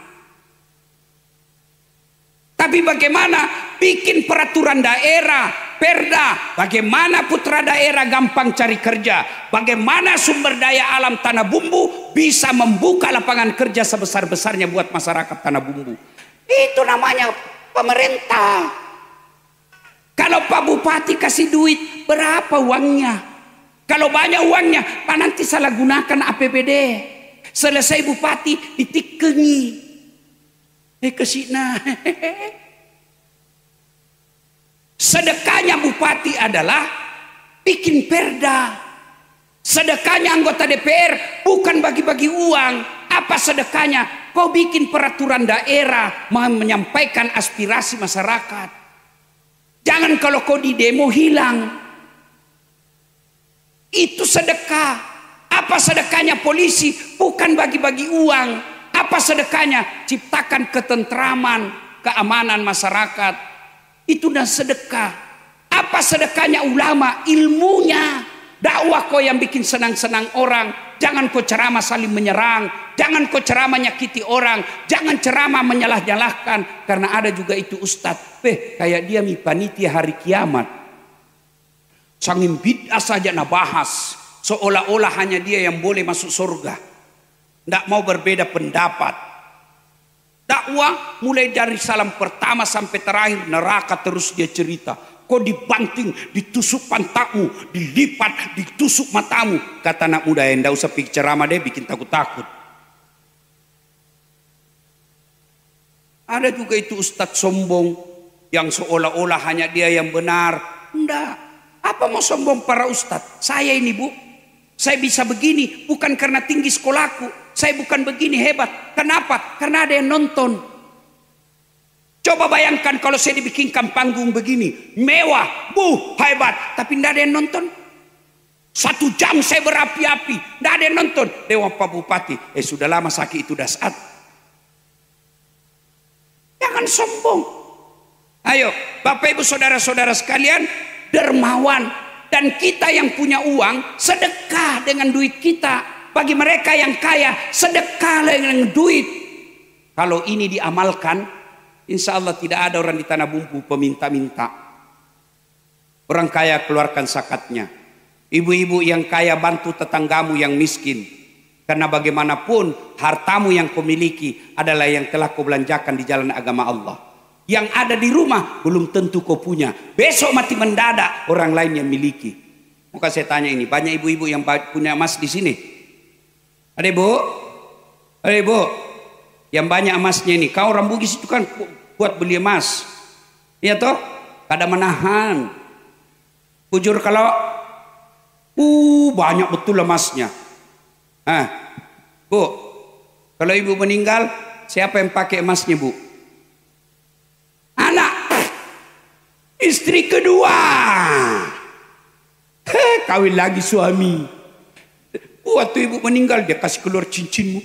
[SPEAKER 1] Tapi bagaimana bikin peraturan daerah, perda, bagaimana putra daerah gampang cari kerja, bagaimana sumber daya alam Tanah Bumbu bisa membuka lapangan kerja sebesar-besarnya buat masyarakat Tanah Bumbu. Itu namanya pemerintah. Kalau Pak Bupati kasih duit, berapa uangnya? Kalau banyak uangnya, Pak nanti salah gunakan APBD. Selesai bupati ditikengi. Kesina. Sedekahnya bupati adalah bikin perda. Sedekahnya anggota DPR bukan bagi-bagi uang. Apa sedekahnya? Kau bikin peraturan daerah menyampaikan aspirasi masyarakat. Jangan kalau kau di demo hilang. Itu sedekah. Apa sedekahnya polisi? Bukan bagi-bagi uang. Apa sedekahnya? Ciptakan ketentraman, keamanan masyarakat. Itu dah sedekah. Apa sedekahnya ulama? Ilmunya. Dakwah kau yang bikin senang-senang orang. Jangan kau ceramah saling menyerang. Jangan kau ceramah nyakiti orang. Jangan ceramah menyalah-nyalahkan. Karena ada juga itu ustadz. Kayak dia panitia hari kiamat. Sangin bid'ah saja nak bahas. Seolah-olah hanya dia yang boleh masuk surga. Tidak mau berbeda pendapat. Dakwah mulai dari salam pertama sampai terakhir neraka terus dia cerita. Kau dibanting, ditusuk pantatmu, dilipat, ditusuk matamu. Kata anak muda yang tidak usah pikir ceramah dia bikin takut-takut. Ada juga itu ustadz sombong yang seolah-olah hanya dia yang benar. Tidak. Apa mau sombong para ustadz? Saya ini bu, saya bisa begini bukan karena tinggi sekolahku. Saya bukan begini hebat. Kenapa? Karena ada yang nonton. Coba bayangkan kalau saya dibikinkan panggung begini, mewah, hebat, tapi tidak ada yang nonton. 1 jam saya berapi-api, tidak ada yang nonton. Dewa Pak Bupati, sudah lama sakit itu dasar. Jangan sombong. Ayo, Bapak Ibu Saudara-saudara sekalian, dermawan, dan kita yang punya uang sedekah dengan duit kita. Bagi mereka yang kaya sedekah dengan duit. Kalau ini diamalkan, insya Allah tidak ada orang di Tanah Bumbu peminta-minta. Orang kaya keluarkan zakatnya. Ibu-ibu yang kaya bantu tetanggamu yang miskin. Karena bagaimanapun hartamu yang kau miliki adalah yang telah kau belanjakan di jalan agama Allah. Yang ada di rumah belum tentu kau punya. Besok mati mendadak orang lain yang miliki. Maka saya tanya ini, banyak ibu-ibu yang punya emas di sini? Ada ibu? Ada ibu? Yang banyak emasnya ini. Kau orang Bugis itu kan buat beli emas. Iya toh? Kada menahan. Bujur kalau banyak betul emasnya. Bu, kalau ibu meninggal, siapa yang pakai emasnya bu? Anak, istri kedua, kawin lagi suami. Waktu ibu meninggal dia kasih keluar cincinmu.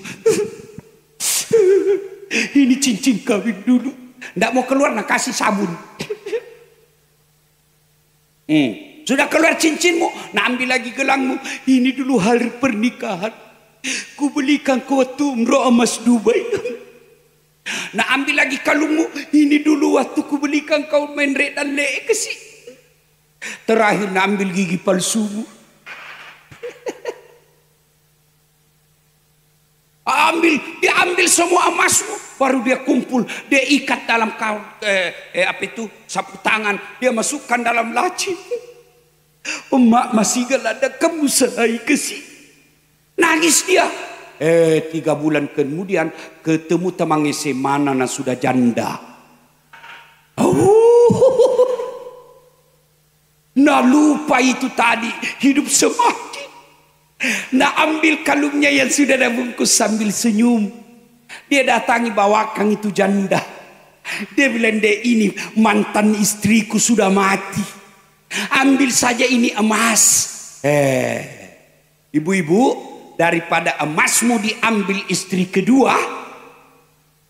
[SPEAKER 1] Ini cincin kawin dulu. Nggak mau keluar, nak kasih sabun. Sudah keluar cincinmu, nak ambil lagi gelangmu. Ini dulu hari pernikahan. Ku belikan kau waktu umroh emas Dubai. Nak ambil lagi kalungmu. Ini dulu waktu ku belikan kau main rek dan lek kesih. Terakhir nak ambil gigi palsumu. Diambil semua emasmu, baru dia kumpul, dia ikat dalam sapu tangan, dia masukkan dalam laci. Emak masih gelada kamu selai kesih. Nangis dia. 3 bulan kemudian ketemu temannya semana na sudah janda. Nah lupa itu tadi hidup semati. Nah, ambil kalungnya yang sudah dibungkus sambil senyum. Dia datangi bawakan itu janda. Dia bilang, "Dek, ini mantan istriku sudah mati. Ambil saja ini emas." Ibu-ibu, daripada emasmu diambil istri kedua,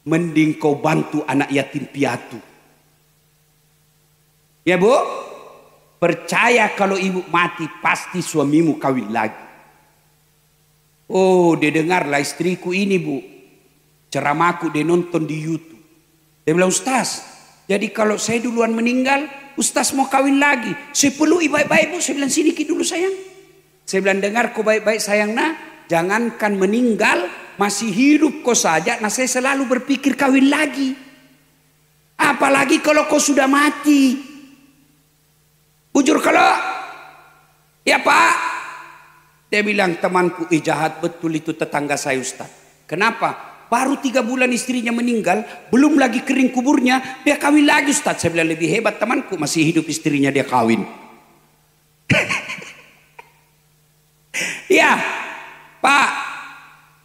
[SPEAKER 1] mending kau bantu anak yatim piatu. Ya bu, percaya kalau ibu mati pasti suamimu kawin lagi. Oh, dia dengarlah istriku ini bu, ceramahku dia nonton di YouTube. Dia bilang, "Ustaz, jadi kalau saya duluan meninggal, Ustaz mau kawin lagi. Saya peluk baik-baik bu." Saya bilang, "Sini dulu sayang." Saya bilang, "Dengar kau baik-baik sayang nah, jangankan meninggal, masih hidup kau saja. Nah saya selalu berpikir kawin lagi. Apalagi kalau kau sudah mati." Bujur kalau, "Ya pak." Dia bilang, "Temanku, jahat betul itu tetangga saya Ustaz. Kenapa? Baru 3 bulan istrinya meninggal, belum lagi kering kuburnya, dia kawin lagi Ustaz." Saya bilang, "Lebih hebat temanku, masih hidup istrinya dia kawin." Ya pak,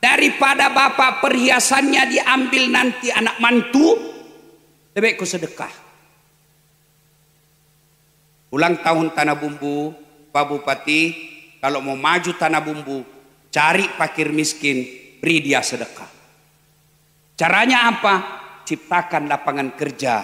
[SPEAKER 1] daripada bapak perhiasannya diambil nanti anak mantu, lebih baik kau sedekah. Ulang tahun Tanah Bumbu, Pak Bupati, kalau mau maju Tanah Bumbu, cari fakir miskin, beri dia sedekah. Caranya apa? Ciptakan lapangan kerja.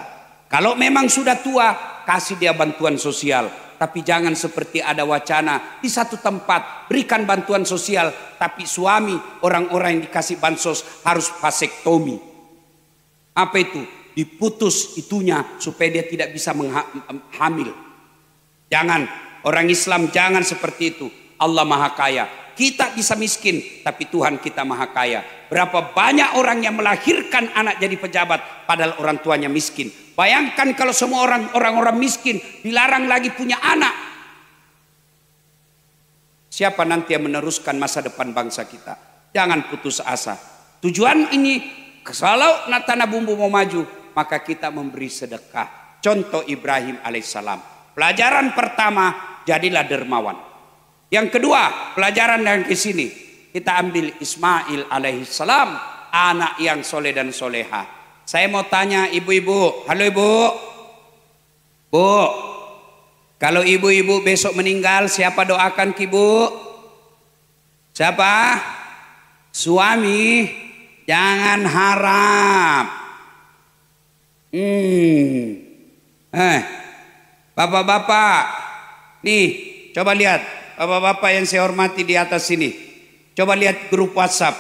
[SPEAKER 1] Kalau memang sudah tua, kasih dia bantuan sosial. Tapi jangan seperti ada wacana di satu tempat berikan bantuan sosial, tapi suami orang-orang yang dikasih bansos harus vasektomi. Apa itu? Diputus itunya supaya dia tidak bisa hamil. Jangan, orang Islam jangan seperti itu. Allah Maha Kaya. Kita bisa miskin, tapi Tuhan kita Maha Kaya. Berapa banyak orang yang melahirkan anak jadi pejabat, padahal orang tuanya miskin. Bayangkan kalau semua orang-orang miskin dilarang lagi punya anak. Siapa nanti yang meneruskan masa depan bangsa kita? Jangan putus asa. Tujuan ini, kalau Tanah Bumbu mau maju, maka kita memberi sedekah. Contoh Ibrahim alaihissalam. Pelajaran pertama, jadilah dermawan. Yang kedua, pelajaran yang ke sini, kita ambil Ismail alaihissalam, anak yang soleh dan soleha. Saya mau tanya ibu-ibu, halo ibu, bu, kalau ibu-ibu besok meninggal, siapa doakan ibu? Siapa? Suami, jangan harap. Bapak-bapak, nih coba lihat, bapak-bapak yang saya hormati di atas sini, coba lihat grup WhatsApp.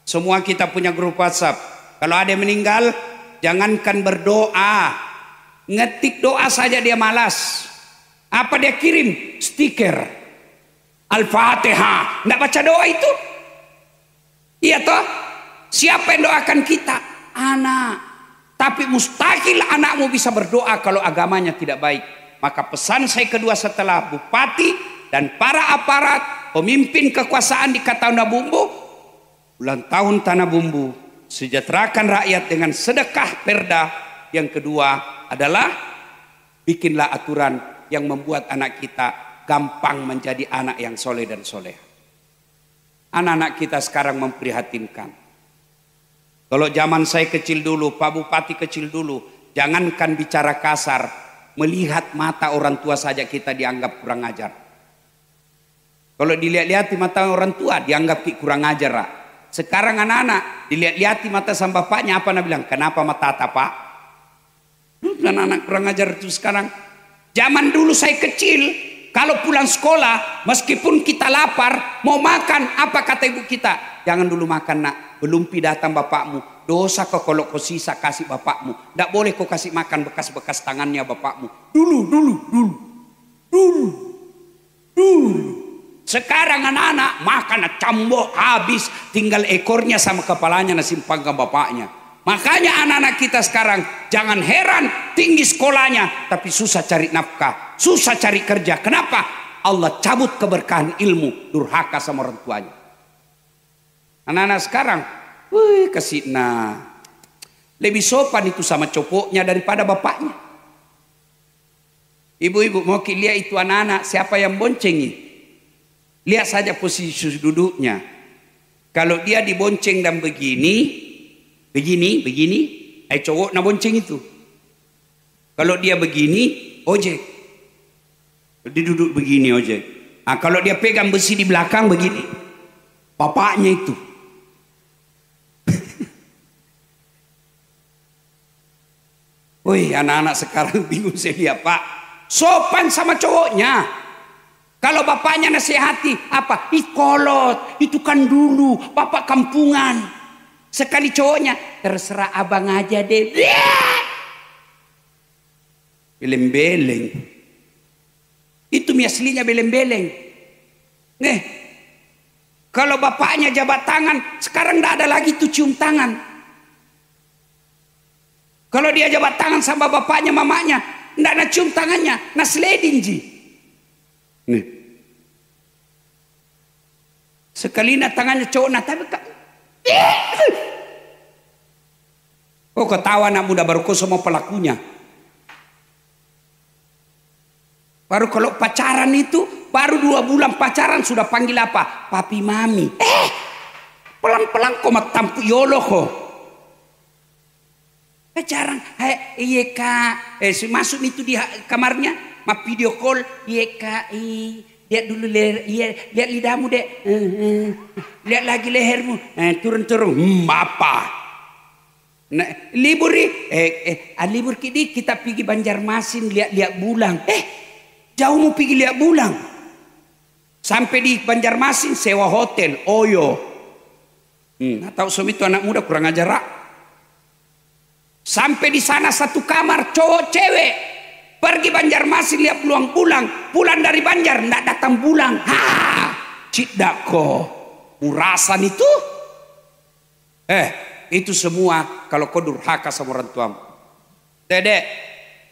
[SPEAKER 1] Semua kita punya grup WhatsApp. Kalau ada yang meninggal, jangankan berdoa, ngetik doa saja dia malas. Apa dia kirim? Stiker Al-Fatihah. Nggak baca doa itu? Iya toh? Siapa yang doakan kita? Anak. Tapi mustahil anakmu bisa berdoa kalau agamanya tidak baik. Maka pesan saya kedua setelah bupati dan para aparat, pemimpin kekuasaan di Tanah Bumbu, ulang tahun Tanah Bumbu, sejahterakan rakyat dengan sedekah perda. Yang kedua adalah bikinlah aturan yang membuat anak kita gampang menjadi anak yang soleh dan soleh. Anak-anak kita sekarang memprihatinkan. Kalau zaman saya kecil dulu, Pak Bupati kecil dulu, jangankan bicara kasar, melihat mata orang tua saja kita dianggap kurang ajar. Kalau dilihat-lihat di mata orang tua, dianggap kurang ajar. Sekarang anak-anak dilihat-lihat di mata sama bapaknya, apa nak bilang? Kenapa mata pak? Anak-anak kurang ajar itu sekarang. Zaman dulu saya kecil, kalau pulang sekolah, meskipun kita lapar, mau makan, apa kata ibu kita? Jangan dulu makan nak, belum datang bapakmu. Dosa kau kalau kau sisa kasih bapakmu. Tidak boleh kau kasih makan bekas-bekas tangannya bapakmu. Dulu. Sekarang anak-anak makan cambok habis, tinggal ekornya sama kepalanya nasimpang ke bapaknya. Makanya anak-anak kita sekarang jangan heran tinggi sekolahnya, tapi susah cari nafkah, susah cari kerja. Kenapa? Allah cabut keberkahan ilmu, durhaka sama orang tuanya. Anak-anak sekarang, wih kasih lebih sopan itu sama copoknya daripada bapaknya. Ibu-ibu mau lihat itu anak-anak siapa yang boncengi? Lihat saja posisi duduknya. Kalau dia dibonceng dan begini, cowok nak bonceng itu. Kalau dia begini, ojek. Dia duduk begini ojek. Kalau dia pegang besi di belakang begini, bapaknya itu. Woi, anak-anak sekarang bingung saya lihat, Pak. Sopan sama cowoknya. Kalau bapaknya nasihati, apa? Kolot, itu kan dulu bapak kampungan. Sekali cowoknya, terserah abang aja deh. Beleng-beleng. Itu aslinya beleng-beleng. Nih, kalau bapaknya jabat tangan, sekarang tidak ada lagi tuh cium tangan. Kalau dia jabat tangan sama bapaknya, mamanya, tidak ada cium tangannya, nah sliding ji. Nih. Sekali nak tangannya cowok nak tapi oh ketawa anak muda baru kau semua pelakunya. Baru kalau pacaran itu baru 2 bulan pacaran sudah panggil apa? Papi mami. Pelan-pelan kau mak tampu yolo kok. Pacaran, iya kak, masuk itu di kamarnya, mak video call, iya kak, lihat dulu leher, lihat lidahmu dek, lihat lagi lehermu, turun-turun, apa? Nah, libur libur kita pergi Banjarmasin lihat bulan, jauh mau pergi lihat bulan, sampai di Banjarmasin sewa hotel, Oyo, tahu suami itu anak muda kurang ajar. Sampai di sana satu kamar cowok cewek. Pergi Banjarmasin lihat peluang pulang dari Banjar ndak datang pulang. Cidak kok. Urasan itu. Itu semua kalau kau durhaka sama orang tuamu. Dedek,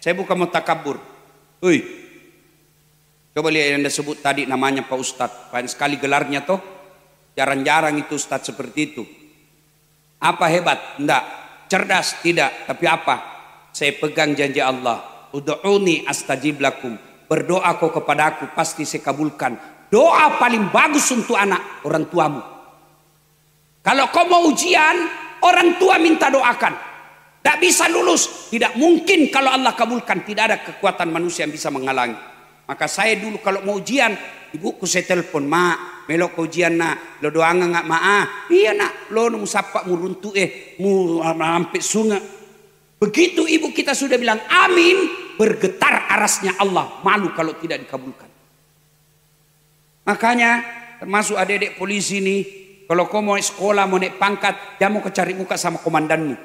[SPEAKER 1] saya bukan mau takabur. Coba lihat yang disebut tadi namanya Pak Ustadz. Banyak sekali gelarnya toh. Jarang-jarang itu Ustadz seperti itu. Apa hebat? Enggak. Cerdas? Tidak. Tapi apa? Saya pegang janji Allah. Ud'uni astajib lakum. Berdoa kau kepadaku pasti saya kabulkan. Doa paling bagus untuk anak orang tuamu. Kalau kau mau ujian, orang tua minta doakan. Tak bisa lulus, tidak mungkin kalau Allah kabulkan. Tidak ada kekuatan manusia yang bisa menghalangi. Maka saya dulu kalau mau ujian, ibuku saya telepon, mak, melok ujian nak, lo doang nggak mak? Iya nak, lo nung sapa mu runtuh mu sampai sungai. Begitu ibu kita sudah bilang amin, bergetar arasnya Allah, malu kalau tidak dikabulkan. Makanya termasuk adik-adik polisi nih, kalau kau mau sekolah mau naik pangkat, jangan mau cari muka sama komandanmu.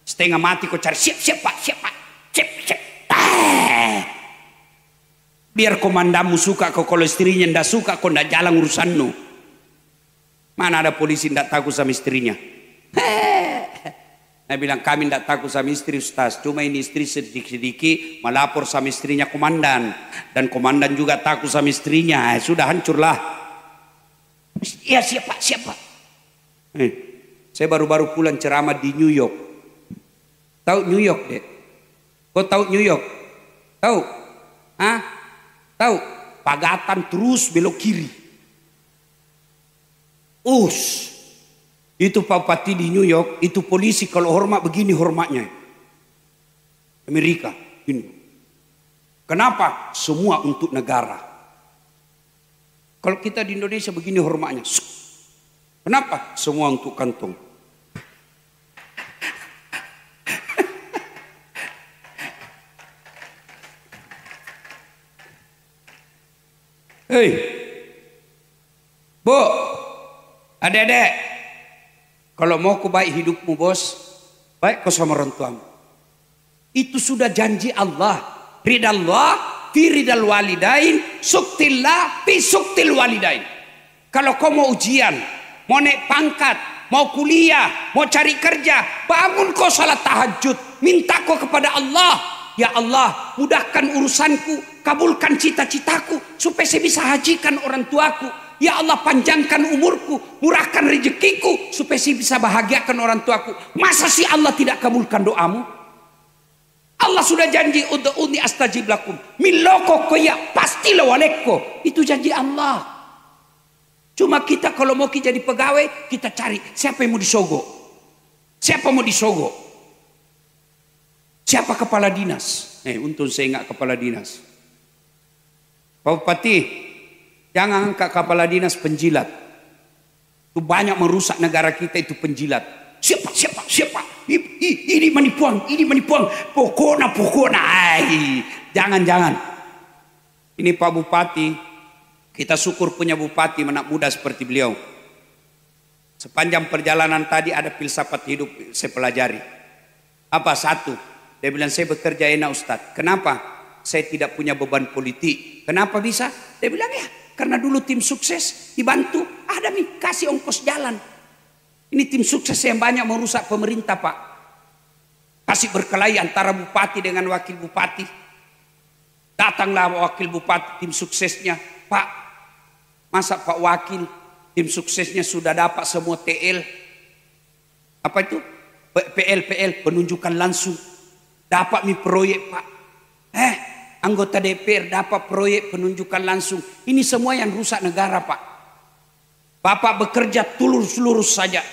[SPEAKER 1] Setengah mati kau cari siap pak, siap. Biar komandanmu suka kau, kalau istrinya ndak suka kau ndak jalan urusanmu. Mana ada polisi ndak takut sama istrinya? Nah bilang kami ndak takut sama istri Ustaz, cuma ini istri sedikit-sedikit melapor sama istrinya komandan, dan komandan juga takut sama istrinya. Sudah hancurlah. Ya siapa? Saya baru-baru pulang ceramah di New York. Tahu New York deh? Kau tahu New York? Tahu? Tahu? Pagatan terus belok kiri. Itu Pak Bupati di New York, itu polisi kalau hormat begini hormatnya. Amerika ini. Kenapa? Semua untuk negara. Kalau kita di Indonesia begini hormatnya. Kenapa? Semua untuk kantong. Hei, Bu, adik-adik, kalau mau ku baik hidupmu bos, baik kau sama orang tuamu. Itu sudah janji Allah. Ridallah fi ridal walidain, suktillah fi suktil walidain. Kalau kau mau ujian, mau naik pangkat, mau kuliah, mau cari kerja, bangun kau salat tahajud, minta kau kepada Allah. Ya Allah, mudahkan urusanku, kabulkan cita-citaku, supaya saya bisa hajikan orang tuaku. Ya Allah, panjangkan umurku, murahkan rezekiku, supaya saya bisa bahagiakan orang tuaku. Masa sih Allah tidak kabulkan doamu? Allah sudah janji, ud'uni astajib lakum. Miloko koya pasti lawaleko. Itu janji Allah. Cuma kita kalau mau jadi pegawai, kita cari siapa yang mau disogok. Siapa mau disogok? Siapa kepala dinas? Untung saya ingat kepala dinas. Pak Bupati, jangan angkat kepala dinas penjilat. Itu banyak merusak negara kita, itu penjilat. Siapa? Ini menipuan. Pokoknya. Jangan. Ini Pak Bupati, kita syukur punya bupati anak muda seperti beliau. Sepanjang perjalanan tadi ada filsafat hidup saya pelajari. Apa? Satu, dia bilang saya bekerja enak Ustadz. Kenapa? Saya tidak punya beban politik. Kenapa bisa? Dia bilang ya karena dulu tim sukses dibantu, ada nih kasih ongkos jalan. Ini tim sukses yang banyak merusak pemerintah Pak. Kasih berkelahi antara bupati dengan wakil bupati. Datanglah wakil bupati tim suksesnya. Pak, masa Pak wakil tim suksesnya sudah dapat semua TL. Apa itu? PL, penunjukan langsung. Dapat nih proyek Pak. Anggota DPR dapat proyek penunjukan langsung. Ini semua yang rusak negara Pak. Bapak bekerja tulus saja.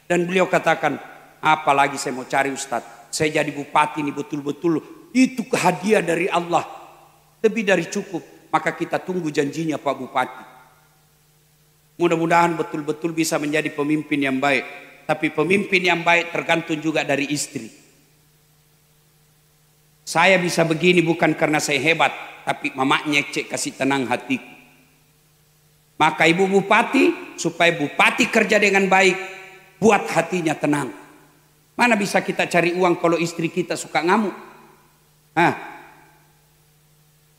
[SPEAKER 1] Dan beliau katakan, apalagi saya mau cari Ustadz. Saya jadi bupati ini betul-betul itu hadiah dari Allah. Lebih dari cukup. Maka kita tunggu janjinya Pak Bupati. Mudah-mudahan betul-betul bisa menjadi pemimpin yang baik. Tapi pemimpin yang baik tergantung juga dari istri. Saya bisa begini bukan karena saya hebat, tapi mamanya cek kasih tenang hatiku. Maka ibu bupati, supaya bupati kerja dengan baik, buat hatinya tenang. Mana bisa kita cari uang kalau istri kita suka ngamuk?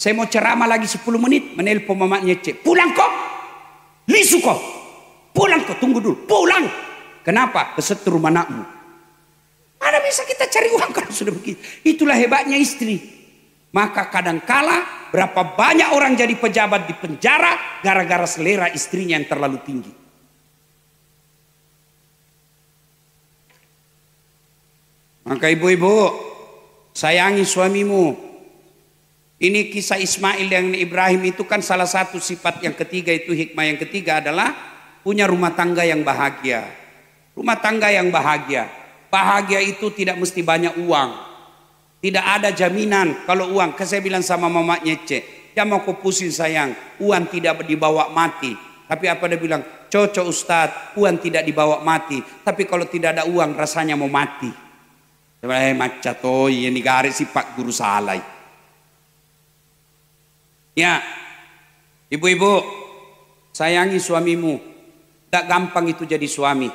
[SPEAKER 1] Saya mau ceramah lagi 10 menit, menelpon mamanya cek. Pulang kok, lisu kok. Pulang kok, tunggu dulu, pulang. Kenapa? Kesetrum anakmu. Mana bisa kita cari uang kalau sudah begitu. Itulah hebatnya istri. Maka kadangkala berapa banyak orang jadi pejabat di penjara gara-gara selera istrinya yang terlalu tinggi. Maka ibu-ibu, sayangi suamimu. Ini kisah Ismail dan Ibrahim itu kan salah satu sifat yang ketiga, itu hikmah yang ketiga adalah punya rumah tangga yang bahagia. Rumah tangga yang bahagia. Bahagia itu tidak mesti banyak uang. Tidak ada jaminan kalau uang. Saya bilang sama mama Nyece, jangan mau kau pusing sayang, uang tidak dibawa mati. Tapi apa dia bilang, cocok Ustadz, uang tidak dibawa mati. Tapi kalau tidak ada uang rasanya mau mati. Macam toh ini garis si Pak Guru Salai. Ya, ibu-ibu, sayangi suamimu. Tak gampang itu jadi suami.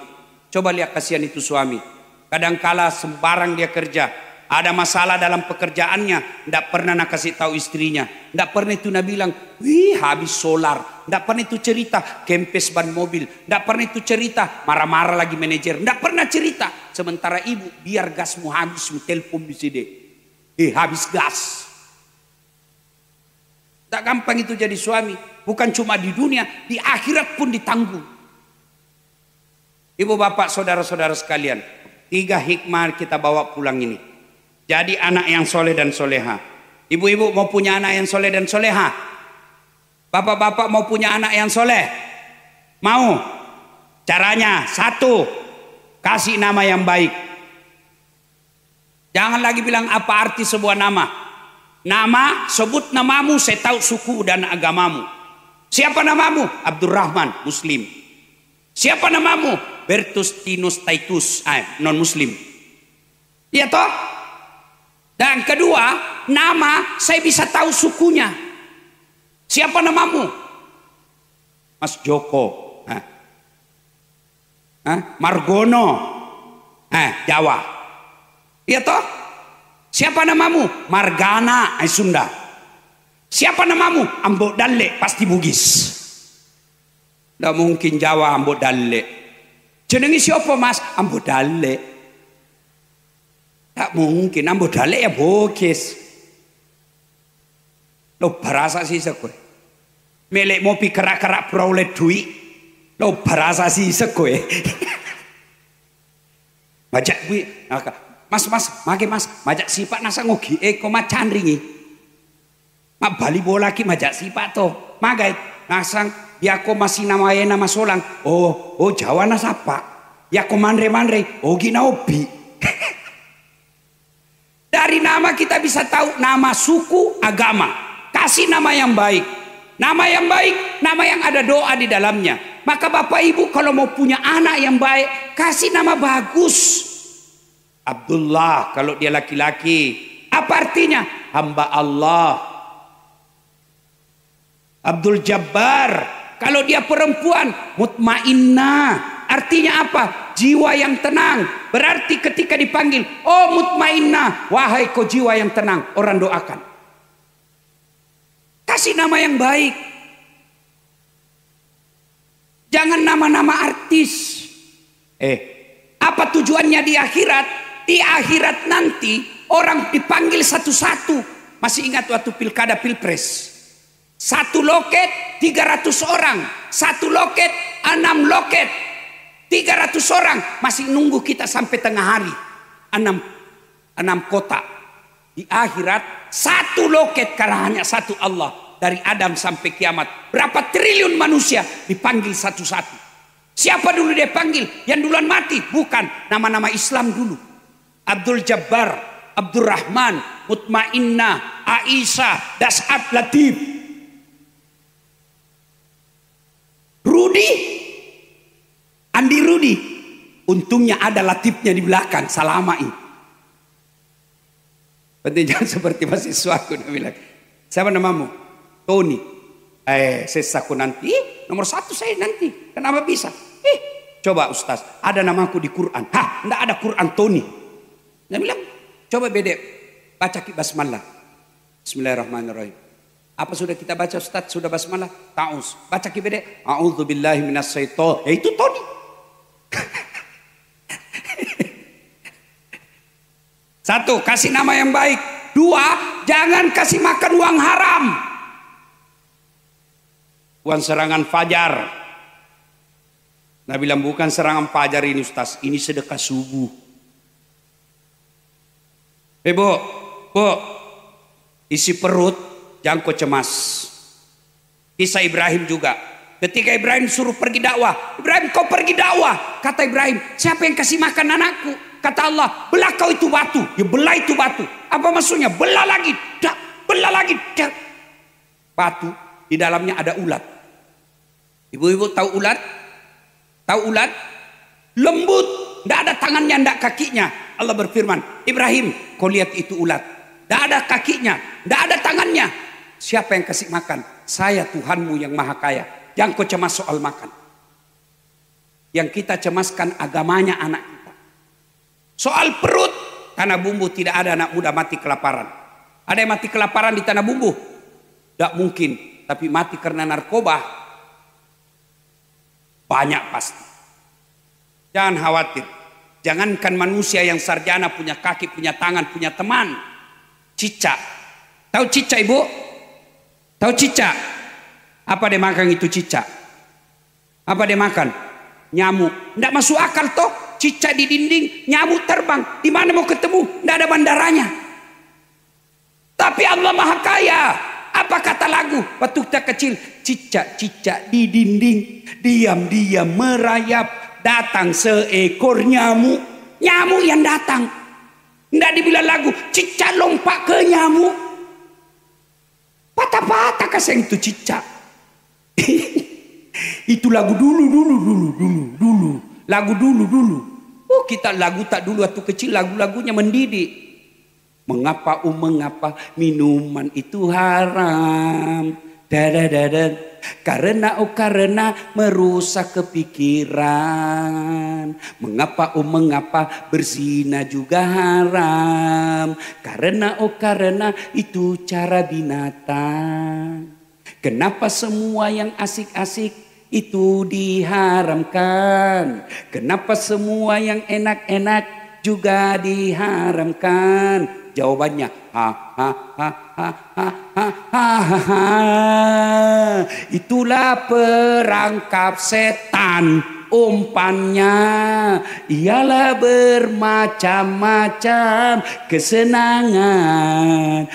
[SPEAKER 1] Coba lihat kasihan itu suami. Kadangkala sembarang dia kerja, ada masalah dalam pekerjaannya, tidak pernah nak kasih tahu istrinya, tidak pernah itu nak bilang, wih habis solar, tidak pernah itu cerita kempes ban mobil, tidak pernah itu cerita marah-marah lagi manajer, tidak pernah cerita. Sementara ibu biar gasmu habis, telepon di sini, habis gas. Tak gampang itu jadi suami, bukan cuma di dunia, di akhirat pun ditanggung. Ibu bapak saudara-saudara sekalian. 3 hikmah kita bawa pulang ini. Jadi anak yang soleh dan soleha. Ibu-ibu mau punya anak yang soleh dan soleha? Bapak-bapak mau punya anak yang soleh? Mau? Caranya 1, kasih nama yang baik. Jangan lagi bilang apa arti sebuah nama. Nama, sebut namamu, saya tahu suku dan agamamu. Siapa namamu? Abdurrahman, Muslim. Siapa namamu? Bertustinus Titus, non muslim. Iya toh? Dan kedua, nama saya bisa tahu sukunya. Siapa namamu? Mas Joko. Margono. Jawa. Iya toh? Siapa namamu? Margana, Sunda. Siapa namamu? Ambo Dalle, pasti Bugis. Tidak mungkin Jawa Ambo Dalle. Jenengi siapa mas? Ambo Dalle. Tak mungkin, Ambo Dalle ya Bugis. Lo berasa sih sekoi. Melek mau kerak-kerak peroleh duit. Lo berasa sih sekoi. Majak gue, mas, mage mas, majak sifat nasa ngogi, koma candringi. Ma bali bola ki majak sipak to. Magai nasang ya ko masih nama solang. Oh Jawa na sapa. Ya ko manre. Oh gina obi. Dari nama kita bisa tahu nama suku, agama. Kasih nama yang baik. Nama yang baik, nama yang ada doa di dalamnya. Maka Bapak Ibu kalau mau punya anak yang baik, kasih nama bagus. Abdullah kalau dia laki-laki. Apa artinya? Hamba Allah. Abdul Jabbar kalau dia perempuan, mutmainnah. Artinya apa? Jiwa yang tenang. Berarti ketika dipanggil, oh mutmainnah, wahai kau jiwa yang tenang, orang doakan. Kasih nama yang baik. Jangan nama-nama artis. Apa tujuannya di akhirat? Di akhirat nanti orang dipanggil satu-satu. Masih ingat waktu pilkada pilpres? Satu loket 300 orang. Satu loket 6 loket. 300 orang masih nunggu kita sampai tengah hari. 6 kota. Di akhirat satu loket karena hanya satu Allah. Dari Adam sampai kiamat. Berapa triliun manusia dipanggil satu-satu. Siapa dulu dia panggil? Yang duluan mati? Bukan. Nama-nama Islam dulu. Abdul Jabbar, Abdurrahman, Mutmainnah, Aisyah, Das'at, Latif. Andi Rudi, untungnya ada latifnya di belakang, Salamai. Penting jangan seperti mahasiswa aku bilang. Siapa namamu? Tony. Sesaku nanti. Nomor 1 saya nanti. Kenapa bisa? Coba Ustaz, ada namaku di Quran. Enggak ada Quran Tony. Dia bilang, coba bedek, baca basmalah. Bismillahirrahmanirrahim. Apa sudah kita baca Ustaz? Sudah basmalah? Ta'us. Baca bedek. A'udzubillahi minasyaitonir. Itu Tony. Satu, kasih nama yang baik. 2, jangan kasih makan uang haram. Uang serangan fajar. Nah bilang bukan serangan fajar ini Ustaz, ini sedekah subuh. Bu, isi perut jangan kau cemas. Kisah Ibrahim juga. Ketika Ibrahim suruh pergi dakwah, Ibrahim kau pergi dakwah. Kata Ibrahim, siapa yang kasih makan anakku? Kata Allah, belah kau itu batu. Ya belah itu batu. Apa maksudnya? Belah lagi, belah lagi. Batu di dalamnya ada ulat. Ibu-ibu tahu ulat? Tahu ulat? Lembut, tidak ada tangannya, tidak kakinya. Allah berfirman, Ibrahim, kau lihat itu ulat. Tidak ada kakinya, tidak ada tangannya. Siapa yang kasih makan? Saya Tuhanmu yang maha kaya. Jangan kau cemas soal makan. Yang kita cemaskan agamanya anak kita. Soal perut, tanah bumbu tidak ada anak muda mati kelaparan. Ada yang mati kelaparan di tanah bumbu? Tidak mungkin. Tapi mati karena narkoba, banyak pasti. Jangan khawatir. Jangankan manusia yang sarjana punya kaki, punya tangan, punya teman. Cicak. Tahu cicak ibu? Tahu cicak? Apa dia makan itu cicak? Apa dia makan? Nyamuk. Tidak masuk akal toh. Cicak di dinding, nyamuk terbang. Di mana mau ketemu? Tidak ada bandaranya. Tapi Allah maha kaya. Apa kata lagu? Waktu kita kecil. Cicak-cicak di dinding. Diam-diam merayap. Datang seekor nyamuk. Nyamuk yang datang. Tidak dibilang lagu. Cicak lompat ke nyamuk. Patah-patah kasih itu cicak. Itu lagu dulu. Lagu dulu. Oh kita lagu tak dulu waktu kecil, lagu-lagunya mendidik. Mengapa minuman itu haram? Karena merusak kepikiran. Mengapa berzina juga haram? Karena itu cara binatang. Kenapa semua yang asik-asik itu diharamkan? Kenapa semua yang enak-enak juga diharamkan? Jawabannya, itulah perangkap setan. Umpannya ialah bermacam-macam kesenangan.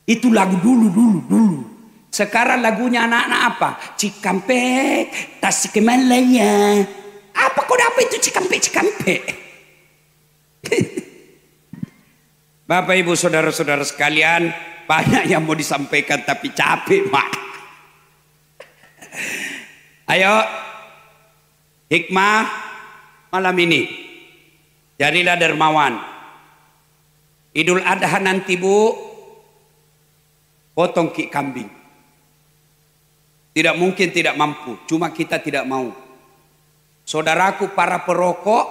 [SPEAKER 1] Itu lagu dulu. Sekarang lagunya anak-anak apa? Cikampek, Tasikmalaya. Apa kau dapat itu Cikampek? Bapak Ibu saudara-saudara sekalian, banyak yang mau disampaikan tapi capek, Mak. Ayo, hikmah malam ini. Jadilah dermawan. Idul Adha nanti, Bu, potong kambing. Tidak mungkin tidak mampu, cuma kita tidak mau. Saudaraku para perokok,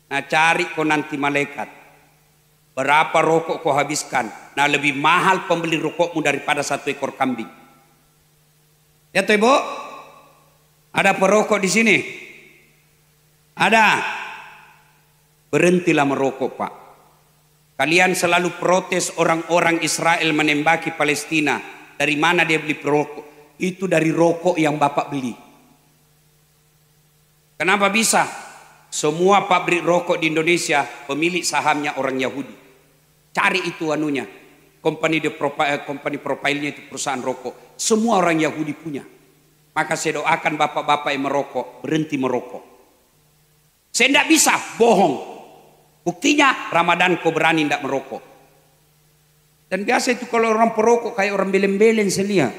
[SPEAKER 1] nah cari kau nanti malaikat. Berapa rokok kau habiskan? Nah lebih mahal pembeli rokokmu daripada 1 ekor kambing. Ya toh Ibu? Ada perokok di sini? Ada. Berhentilah merokok, Pak. Kalian selalu protes orang-orang Israel menembaki Palestina. Dari mana dia beli perokok? Itu dari rokok yang Bapak beli. Kenapa bisa? Semua pabrik rokok di Indonesia pemilik sahamnya orang Yahudi. Cari itu anunya. Company profilnya itu perusahaan rokok. Semua orang Yahudi punya. Maka saya doakan bapak-bapak yang merokok, berhenti merokok. Saya tidak bisa bohong. Buktinya Ramadan kau berani tidak merokok. Dan biasa itu kalau orang perokok kayak orang belen-belen selia.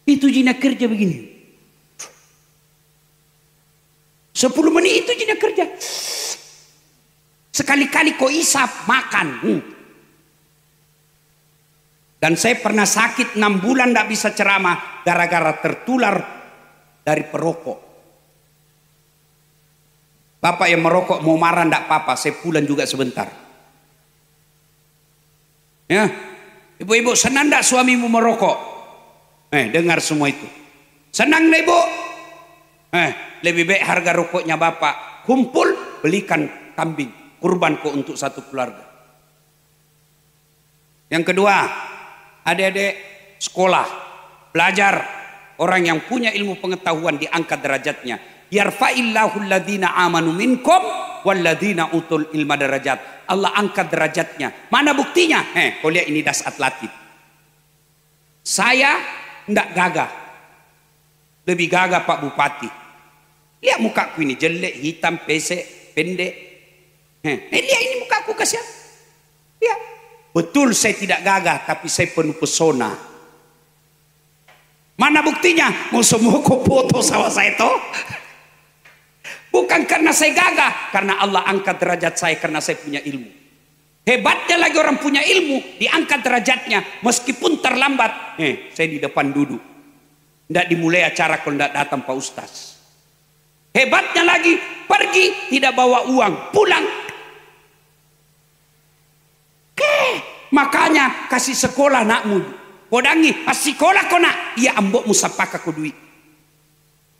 [SPEAKER 1] Itu jina kerja begini. 10 menit itu jina kerja. Sekali-kali kau isap makan. Dan saya pernah sakit 6 bulan tidak bisa ceramah gara-gara tertular dari perokok. Bapak yang merokok mau marah tidak apa-apa, saya pulang juga sebentar. Ya, ibu-ibu senang tidak suamimu merokok? Dengar semua itu. Senang nih Ibu? Lebih baik harga rokoknya Bapak kumpul, belikan kambing, kurban kok untuk satu keluarga. Yang kedua, adik-adik sekolah, belajar. Orang yang punya ilmu pengetahuan diangkat derajatnya. Yarfa'illahu alladhina amanu minkum walladhina utul ilma darajat. Allah angkat derajatnya. Mana buktinya? Kau lihat ini das atlatif. Saya tidak gagah. Lebih gagah Pak Bupati. Lihat mukaku ini jelek, hitam, pesek, pendek. Lihat ini mukaku kasihan. Lihat. Betul saya tidak gagah, tapi saya penuh pesona. Mana buktinya? Mau semua kau foto sama saya toh? Bukan karena saya gagah, karena Allah angkat derajat saya karena saya punya ilmu. Hebatnya lagi orang punya ilmu, diangkat derajatnya meskipun terlambat. Saya di depan duduk. Tidak dimulai acara kalau tidak datang Pak Ustaz. Hebatnya lagi, pergi tidak bawa uang, pulang. Makanya kasih sekolah nakmu. Podangi, sekolah kau nak. Iya ambok musapaka ku duit.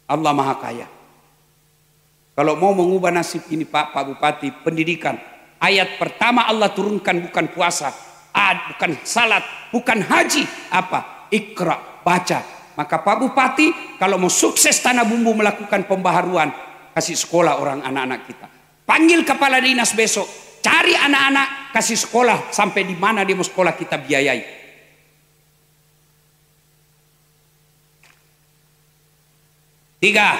[SPEAKER 1] Allah Maha Kaya. Kalau mau mengubah nasib ini Pak Bupati, pendidikan. Ayat pertama Allah turunkan bukan puasa, bukan salat, bukan haji. Apa? Iqra, baca. Maka Pak Bupati kalau mau sukses Tanah Bumbu melakukan pembaharuan, kasih sekolah orang anak-anak kita. Panggil kepala dinas besok, cari anak-anak, kasih sekolah sampai di mana dia mau sekolah kita biayai. Tiga,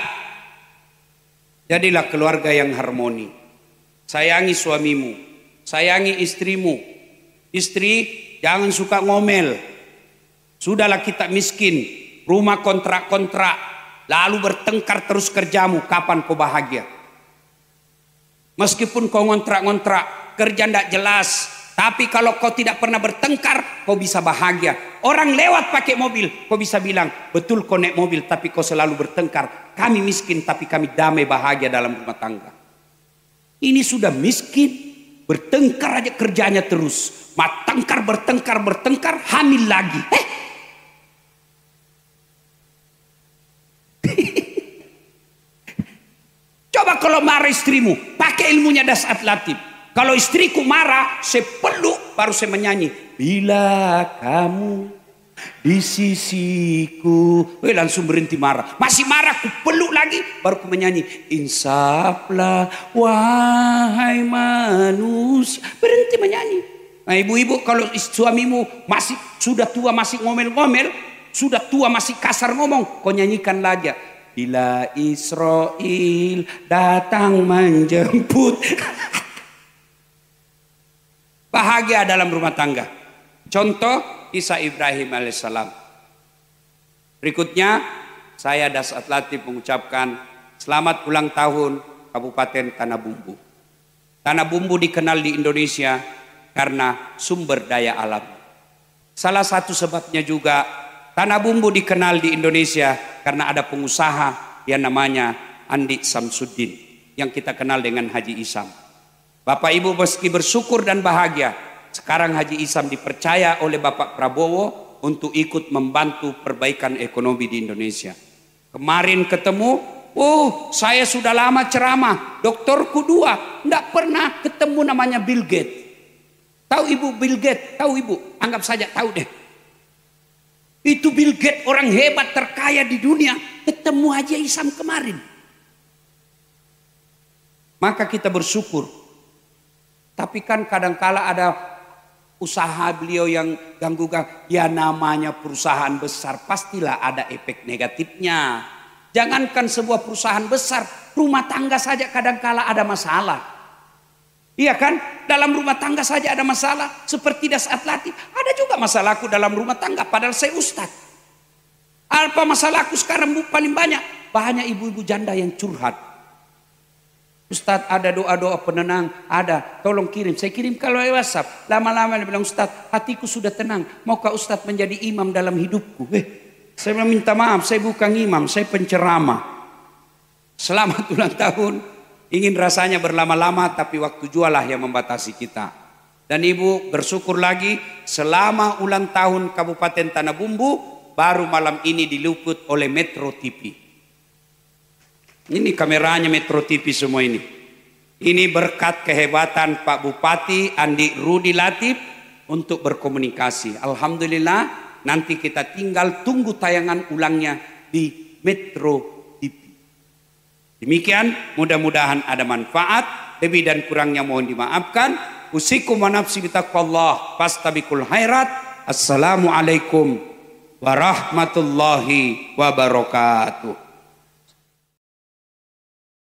[SPEAKER 1] jadilah keluarga yang harmoni. Sayangi suamimu, sayangi istrimu. Istri jangan suka ngomel. Sudahlah kita miskin, rumah kontrak-kontrak, lalu bertengkar terus kerjamu. Kapan kau bahagia? Meskipun kau ngontrak-ngontrak, kerja tidak jelas, tapi kalau kau tidak pernah bertengkar, kau bisa bahagia. Orang lewat pakai mobil, kau bisa bilang, betul kau naik mobil, tapi kau selalu bertengkar. Kami miskin, tapi kami damai bahagia dalam rumah tangga. Ini sudah miskin, bertengkar aja kerjanya terus. Bertengkar, hamil lagi. Coba kalau marah istrimu, pakai ilmunya das atlatif. Kalau istriku marah, saya peluk, baru saya menyanyi. Bila kamu di sisiku, langsung berhenti marah. Masih marah, ku peluk lagi, baru ku menyanyi. Insaflah wahai manusia. Berhenti menyanyi. Nah, ibu-ibu kalau suamimu masih sudah tua masih ngomel-ngomel, sudah tua masih kasar ngomong, kau nyanyikan aja. Bila Israel datang menjemput. Bahagia dalam rumah tangga. Contoh kisah Ibrahim alaihissalam. Berikutnya saya Dasat Latif mengucapkan selamat ulang tahun Kabupaten Tanah Bumbu. Tanah Bumbu dikenal di Indonesia karena sumber daya alam. Salah satu sebabnya juga Tanah Bumbu dikenal di Indonesia karena ada pengusaha yang namanya Andi Samsuddin yang kita kenal dengan Haji Isam. Bapak Ibu meski bersyukur dan bahagia, sekarang Haji Isam dipercaya oleh Bapak Prabowo untuk ikut membantu perbaikan ekonomi di Indonesia. Kemarin ketemu, saya sudah lama ceramah, doktorku 2, tidak pernah ketemu namanya Bill Gates. Tahu Ibu Bill Gates? Tahu Ibu? Anggap saja tahu deh. Itu Bill Gates orang hebat terkaya di dunia, ketemu Haji Isam kemarin. Maka kita bersyukur. Tapi kan kadangkala ada usaha beliau yang ganggu-ganggu. Ya namanya perusahaan besar pastilah ada efek negatifnya. Jangankan sebuah perusahaan besar, rumah tangga saja kadangkala ada masalah. Iya kan? Dalam rumah tangga saja ada masalah. Seperti Dasat Latif, ada juga masalahku dalam rumah tangga. Padahal saya ustaz. Apa masalahku sekarang paling banyak? Banyak ibu-ibu janda yang curhat. Ustaz ada doa-doa penenang, ada, tolong kirim. Saya kirim kalau WhatsApp. Lama-lama dia bilang, Ustaz hatiku sudah tenang. Maukah Ustaz menjadi imam dalam hidupku? Saya minta maaf, saya bukan imam, saya penceramah. Selamat ulang tahun. Ingin rasanya berlama-lama, tapi waktu jualah yang membatasi kita. Dan Ibu bersyukur lagi, selama ulang tahun Kabupaten Tanah Bumbu, baru malam ini diliput oleh Metro TV. Ini kameranya Metro TV semua ini. Ini berkat kehebatan Pak Bupati Andi Rudi Latif untuk berkomunikasi. Alhamdulillah nanti kita tinggal tunggu tayangan ulangnya di Metro TV. Demikian mudah-mudahan ada manfaat. Lebih dan kurangnya mohon dimaafkan. Usikum wa nafsi bitaqwallah fastabiqul khairat. Assalamualaikum warahmatullahi wabarakatuh.